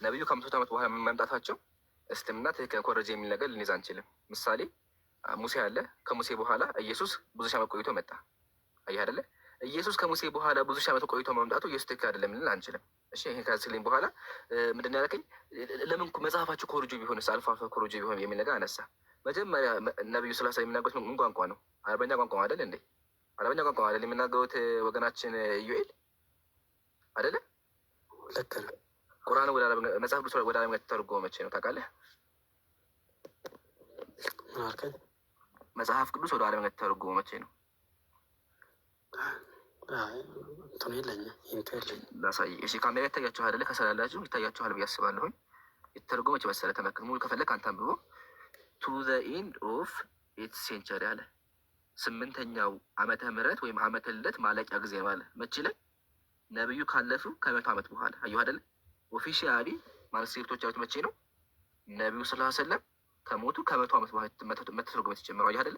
ነቢዩ ከ500 ዓመት በኋላ መምጣታቸው እስልምና ትክክል ኮረጅ የሚል ነገር ልንይዝ አንችልም። ምሳሌ ሙሴ አለ። ከሙሴ በኋላ ኢየሱስ ብዙ ሺህ ዓመት ቆይቶ መጣ። አየህ አይደለ? ኢየሱስ ከሙሴ በኋላ ብዙ ሺህ ዓመት ቆይቶ መምጣቱ ኢየሱስ ትክክል አይደለም ልንል አንችልም። እሺ ይሄን ካስልኝ በኋላ ምንድን ያለከኝ ለምን መጽሐፋቸው ኮረጆ ቢሆንስ አልፎ አልፎ ኮረጆ ቢሆን የሚል ነገር አነሳ። መጀመሪያ ነቢዩ ስላሳ የሚናገሩት ምን ቋንቋ ነው? አረበኛ ቋንቋ አይደል እንዴ? አረበኛ ቋንቋ አይደል የሚናገሩት ወገናችን ዩኤል አይደለ? ልክ ነው። ቁርአን ወደ አረበኛ መጽሐፍ ቅዱስ ወደ አረበኛ ተተርጎመ መቼ ነው ታውቃለህ? ምን አልከኝ? መጽሐፍ ቅዱስ ወደ አረበኛ ተተርጎመ መቼ ነው? እንትኑ የለኝም ኢንቱ የለኝም። ላሳይ። እሺ ካሜራ ይታያችኋል አይደለ? ከሰላላችሁ ይታያችኋል ብዬ አስባለሁኝ። የተተረጎመ መቼ መሰለህ? ተመልከት። ሙሉ ከፈለክ አንተ አንብቦ ቱ ዘ ኤንድ ኦፍ ኤይት ሴንቸሪ አለ። 8ኛው ዓመተ ምህረት ወይም ዓመተ ልደት ማለቂያ ጊዜ ነው አለ። መቼ ላይ? ነብዩ ካለፉ ከ100 ዓመት በኋላ። አየሁ አይደለ? ኦፊሻሊ ማንስክሪፕቶች ያሉት መቼ ነው? ነብዩ ሰለላሁ ዐለይሂ ወሰለም ከሞቱ ከ100 ዓመት በኋላ መተርጎም የተጀመረው። አየሁ አይደለ?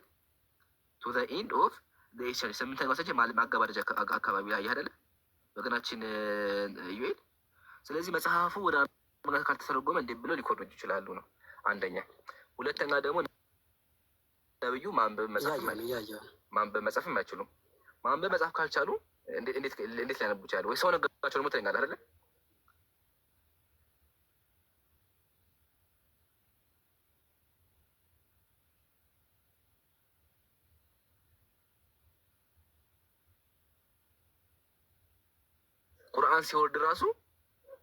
ቱ ዘ ኤንድ ኦፍ ዘ ኤይት ሴንቸሪ 8ኛው ሰንቸሪ ማገባደጃ አካባቢ ላይ። አየህ አይደለ ወገናችን ዩኤል። ስለዚህ መጽሐፉ ወደ አረበኛ ካልተተረጎመ እንዴት ብለው ሊኮርጁ ይችላሉ ነው አንደኛ። ሁለተኛ ደግሞ ነብዩ ማንበብ መጻፍም አይችሉም። ማንበብ መጻፍ ካልቻሉ እንዴት ሊያነቡ ይችላሉ? ወይ ሰው ነገራቸው ደግሞ ትለኛለህ አይደለ? ቁርአን ሲወርድ ራሱ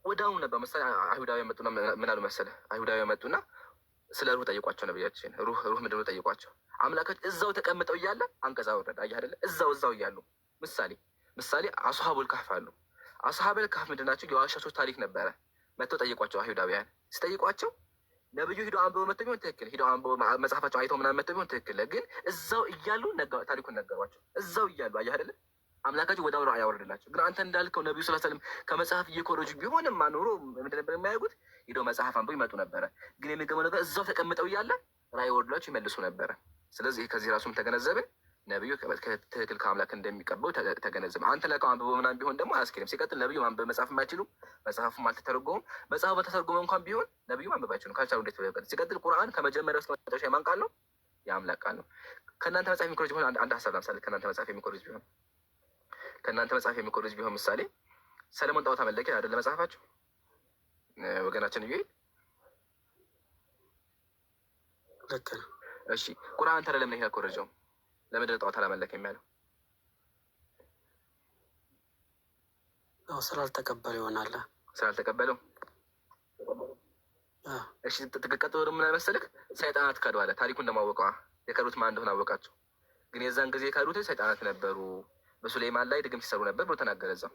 ወዲያውኑ ነበር። ምሳሌ አይሁዳዊ መጡና ምን አሉ መሰለህ? አይሁዳዊ መጡና ስለ ሩህ ጠይቋቸው። ነብያችን ሩህ ምንድን ነው ጠይቋቸው። አምላካች እዛው ተቀምጠው እያለ አንቀጻ ወረደ። አየህ አይደለ? እዛው እያሉ ምሳሌ አስሀቡል ካህፍ አሉ። አስሀቡል ካህፍ ምንድን ናቸው? የዋሻቸው ታሪክ ነበረ። መጥተው ጠይቋቸው። አይሁዳውያን ሲጠይቋቸው ነብዩ ሂደው አንብበው መጥተው ቢሆን ትክክል፣ ሂደው አንብበው መጽሐፋቸው አይተው ምናምን መጥተው ቢሆን ትክክል። ግን እዛው እያሉ ታሪኩን ነገሯቸው። እዛው እያሉ አየህ አይደለ? አምላካቸው ወደ አውራ ያወርድላቸው። ግን አንተ እንዳልከው ነብዩ ሰለላሁ ዐለይሂ ወሰለም ከመጽሐፍ እየኮረጁ ቢሆንም ኖሮ ምንድን ነበር የሚያደርጉት? ሄደው መጽሐፍ አንብበው ይመጡ ነበረ። ግን የሚገመው ነገር እዛው ተቀምጠው እያለ ራእይ ወርድላቸው ይመልሱ ነበረ። ስለዚህ ከዚህ ራሱም ተገነዘብን ነብዩ ትክክል ከአምላክ እንደሚቀበው ተገነዘብን። አንተ ላይ አንብበው ምናምን ቢሆን ደግሞ አያስኬድም። ሲቀጥል ነብዩ ማንበብ መጽሐፍ የማይችሉ መጽሐፉም አልተተረጎሙም። መጽሐፉ በተተረጎመ እንኳን ቢሆን ነብዩ ማንበብ አይችሉም። ካልቻሉ እንዴት ይቀጥል? ሲቀጥል ቁርአን ከመጀመሪያው እስከ መጨረሻ የማን ቃል ነው? የአምላክ ቃል ነው። ከእናንተ መጽሐፍ የሚኮረጅ ቢሆን አንድ ሀሳብ ለምሳሌ ከእናንተ መጽሐፍ የሚኮረጅ ቢሆን ምሳሌ ሰለሞን ጣዖት አመለከ አይደለ? መጽሐፋችሁ ወገናችን ይሄ ልክ ነው። እሺ ቁርአን ታዲያ ለምን ይሄ ኮረጀው? ለምንድን ነው ጣዖት አላመለከም የሚያለው? ስላልተቀበለው ይሆናል። ስላልተቀበለው። እሺ ትቀጥሎ ደግሞ ምን መሰለህ? ሰይጣናት ካዱ አለ። ታሪኩን እንደማወቀዋ የካዱት ማን እንደሆነ አወቃቸው። ግን የዛን ጊዜ የካዱት ሰይጣናት ነበሩ። በሱሌይማን ላይ ድግምት ሲሰሩ ነበር ብሎ ተናገረ። እዛው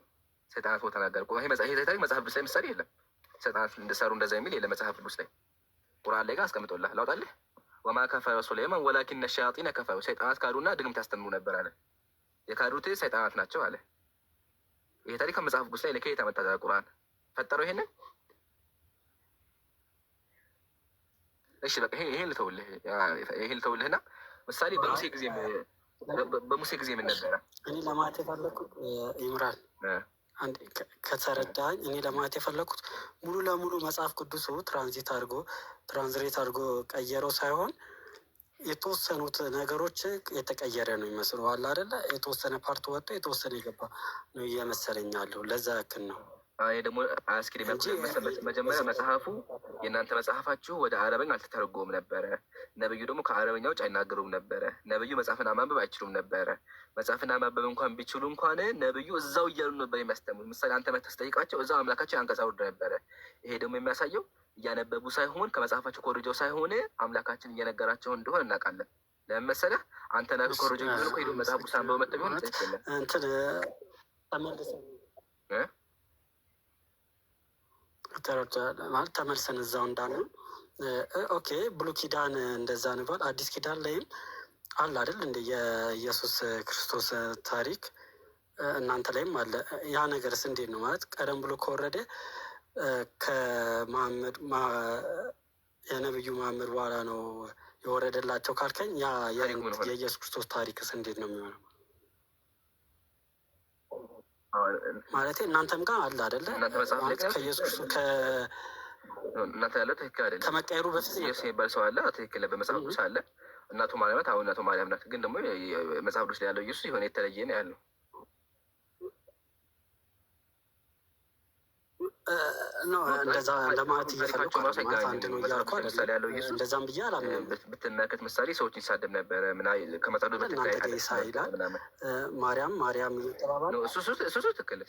ሰይጣናት ብሎ ተናገረ። ይሄ ታሪክ መጽሐፍ ቅዱስ ላይ ምሳሌ የለም። ሰይጣናት እንደሰሩ እንደዛ የሚል የለም መጽሐፍ ቅዱስ ላይ። ቁርአን ላይ ጋር አስቀምጦልህ ላውጣልህ። ወማ ከፈረ ሱሌይማን ወላኪነ ሸያጢነ ከፈሩ። ሰይጣናት ካዱና ድግምት ያስተምሩ ነበር አለ። የካዱት ሰይጣናት ናቸው አለ። ይሄ ታሪክ ከመጽሐፍ ቅዱስ ላይ ለከየት አመጣ? ቁርአን ፈጠረው ይሄንን? እሺ በቃ ይሄን ልተውልህና ምሳሌ በሙሴ ጊዜ ምን ነበረ? እኔ ለማለት የፈለኩት ኢምራን አንድ ከተረዳኝ፣ እኔ ለማለት የፈለኩት ሙሉ ለሙሉ መጽሐፍ ቅዱሱ ትራንዝሌት አድርጎ ቀየረው ሳይሆን የተወሰኑት ነገሮች የተቀየረ ነው ይመስለዋል አይደለ? የተወሰነ ፓርት ወጥቶ የተወሰነ የገባ ነው እየመሰለኛለሁ። ለዛ ያክል ነው። ይሄ ደግሞ አያስኬድ። መጀመሪያ መጽሐፉ የእናንተ መጽሐፋችሁ ወደ አረበኛ አልተተረጎም ነበረ። ነብዩ ደግሞ ከአረበኛ ውጭ አይናገሩም ነበረ። ነብዩ መጽሐፍና ማንበብ አይችሉም ነበረ። መጽሐፍና ማንበብ እንኳን ቢችሉ እንኳን ነብዩ እዛው እያሉ ነበር የሚያስተምሩ። ምሳሌ አንተ መተህ ስጠይቃቸው እዛው አምላካቸው አንቀጽ አውርድ ነበረ። ይሄ ደግሞ የሚያሳየው እያነበቡ ሳይሆን ከመጽሐፋቸው ኮርጀው ሳይሆን አምላካችን እየነገራቸው እንደሆነ እናውቃለን። ለምን መሰለህ? አንተ ነህ ኮርጀው ቢሆን ሄዶ መጽሐፉ ሳንበው መጥተው ቢሆን እንትን ተመልሰ ማለት ተመልሰን እዛው እንዳለን ኦኬ። ብሉይ ኪዳን እንደዛ ንባል፣ አዲስ ኪዳን ላይም አለ አይደል? እንደ የኢየሱስ ክርስቶስ ታሪክ እናንተ ላይም አለ። ያ ነገርስ እንዴት ነው? ማለት ቀደም ብሎ ከወረደ ከመሐመድ የነብዩ መሐመድ በኋላ ነው የወረደላቸው ካልከኝ፣ ያ የኢየሱስ ክርስቶስ ታሪክስ እንዴት ነው የሚሆነው? ማለት እናንተም ጋር አለ አይደለ? ከኢየሱስ ክርስቶስ እናንተ ያለ ትክክል አይደለም። ከመቀየሩ በፊት ኢየሱስ የሚባል ሰው አለ፣ ትክክል በመጽሐፍ ቅዱስ አለ። እናቱ ማርያም ናት። አሁን እናቱ ማርያም ናት። ግን ደግሞ መጽሐፍ ቅዱስ ላይ ያለው ኢየሱስ የሆነ የተለየ ነው ያለው። እንደዛ ለማለት እየፈለኩ አንድ ነው እያልኩ አይደለም። እንደዛም ብዬ አላምንም። ብትመለከት ምሳሌ ሰዎች ይሳደብ ነበረ ከመጽሐፍ ቅዱስ ይላል ማርያም እየተባባለ እሱ ትክክል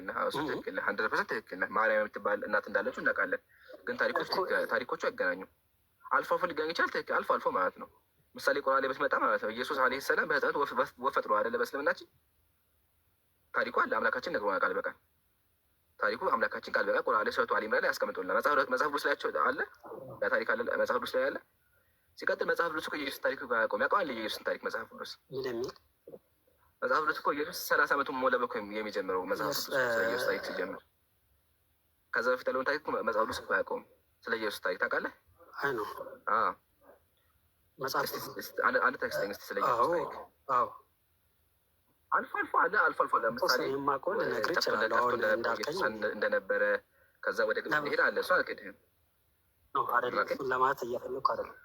ነህ። 100% ትክክል ነህ። ማርያም የምትባል እናት እንዳለችው እናውቃለን። ግን ታሪኮቹ አይገናኙም። አልፎ አልፎ ሊገናኝ ይችላል። ትክክል አልፎ አልፎ ማለት ነው። ምሳሌ ቁርአን ላይ ብትመጣ ማለት ነው ኢየሱስ ዓለይሂ ሰላም በህፃናት ወፍ ፈጥሮ አይደለ? በእስልምናችን ታሪኩ አለ። አምላካችን ነግሮናል ቃል በቃል ታሪኩ አምላካችን ቃል በቃል ቁርአን ላይ ሱረቱ አሊ ኢምራን ላይ ያስቀምጡልናል። መጽሐፍ ቅዱስ ላይ አለ፣ ታሪክ አለ መጽሐፍ ቅዱስ ላይ አለ። ሲቀጥል መጽሐፍ ቅዱስ እኮ የኢየሱስ ታሪክ ያውቀዋል። የኢየሱስን ታሪክ መጽሐፍ ቅዱስ እኮ ኢየሱስ 30 ዓመቱን ሞላ ብሎ የሚጀምረው መጽሐፍ ቅዱስ ስለ ኢየሱስ ታሪክ ሲጀምር፣ ከዛ በፊት ያለውን ታሪክ መጽሐፍ ቅዱስ እኮ አያውቀውም። ስለ ኢየሱስ ታሪክ ታውቃለህ? አይ ነው መጽሐፍ አንድ ታሪክ ስለ ኢየሱስ ታሪክ አልፎ አልፎ ለምሳሌ እንደነበረ ከዛ ወደ ግብ ሄዳ አለ። እሱ አልክድህም ለማለት እየፈለኩ አይደለም።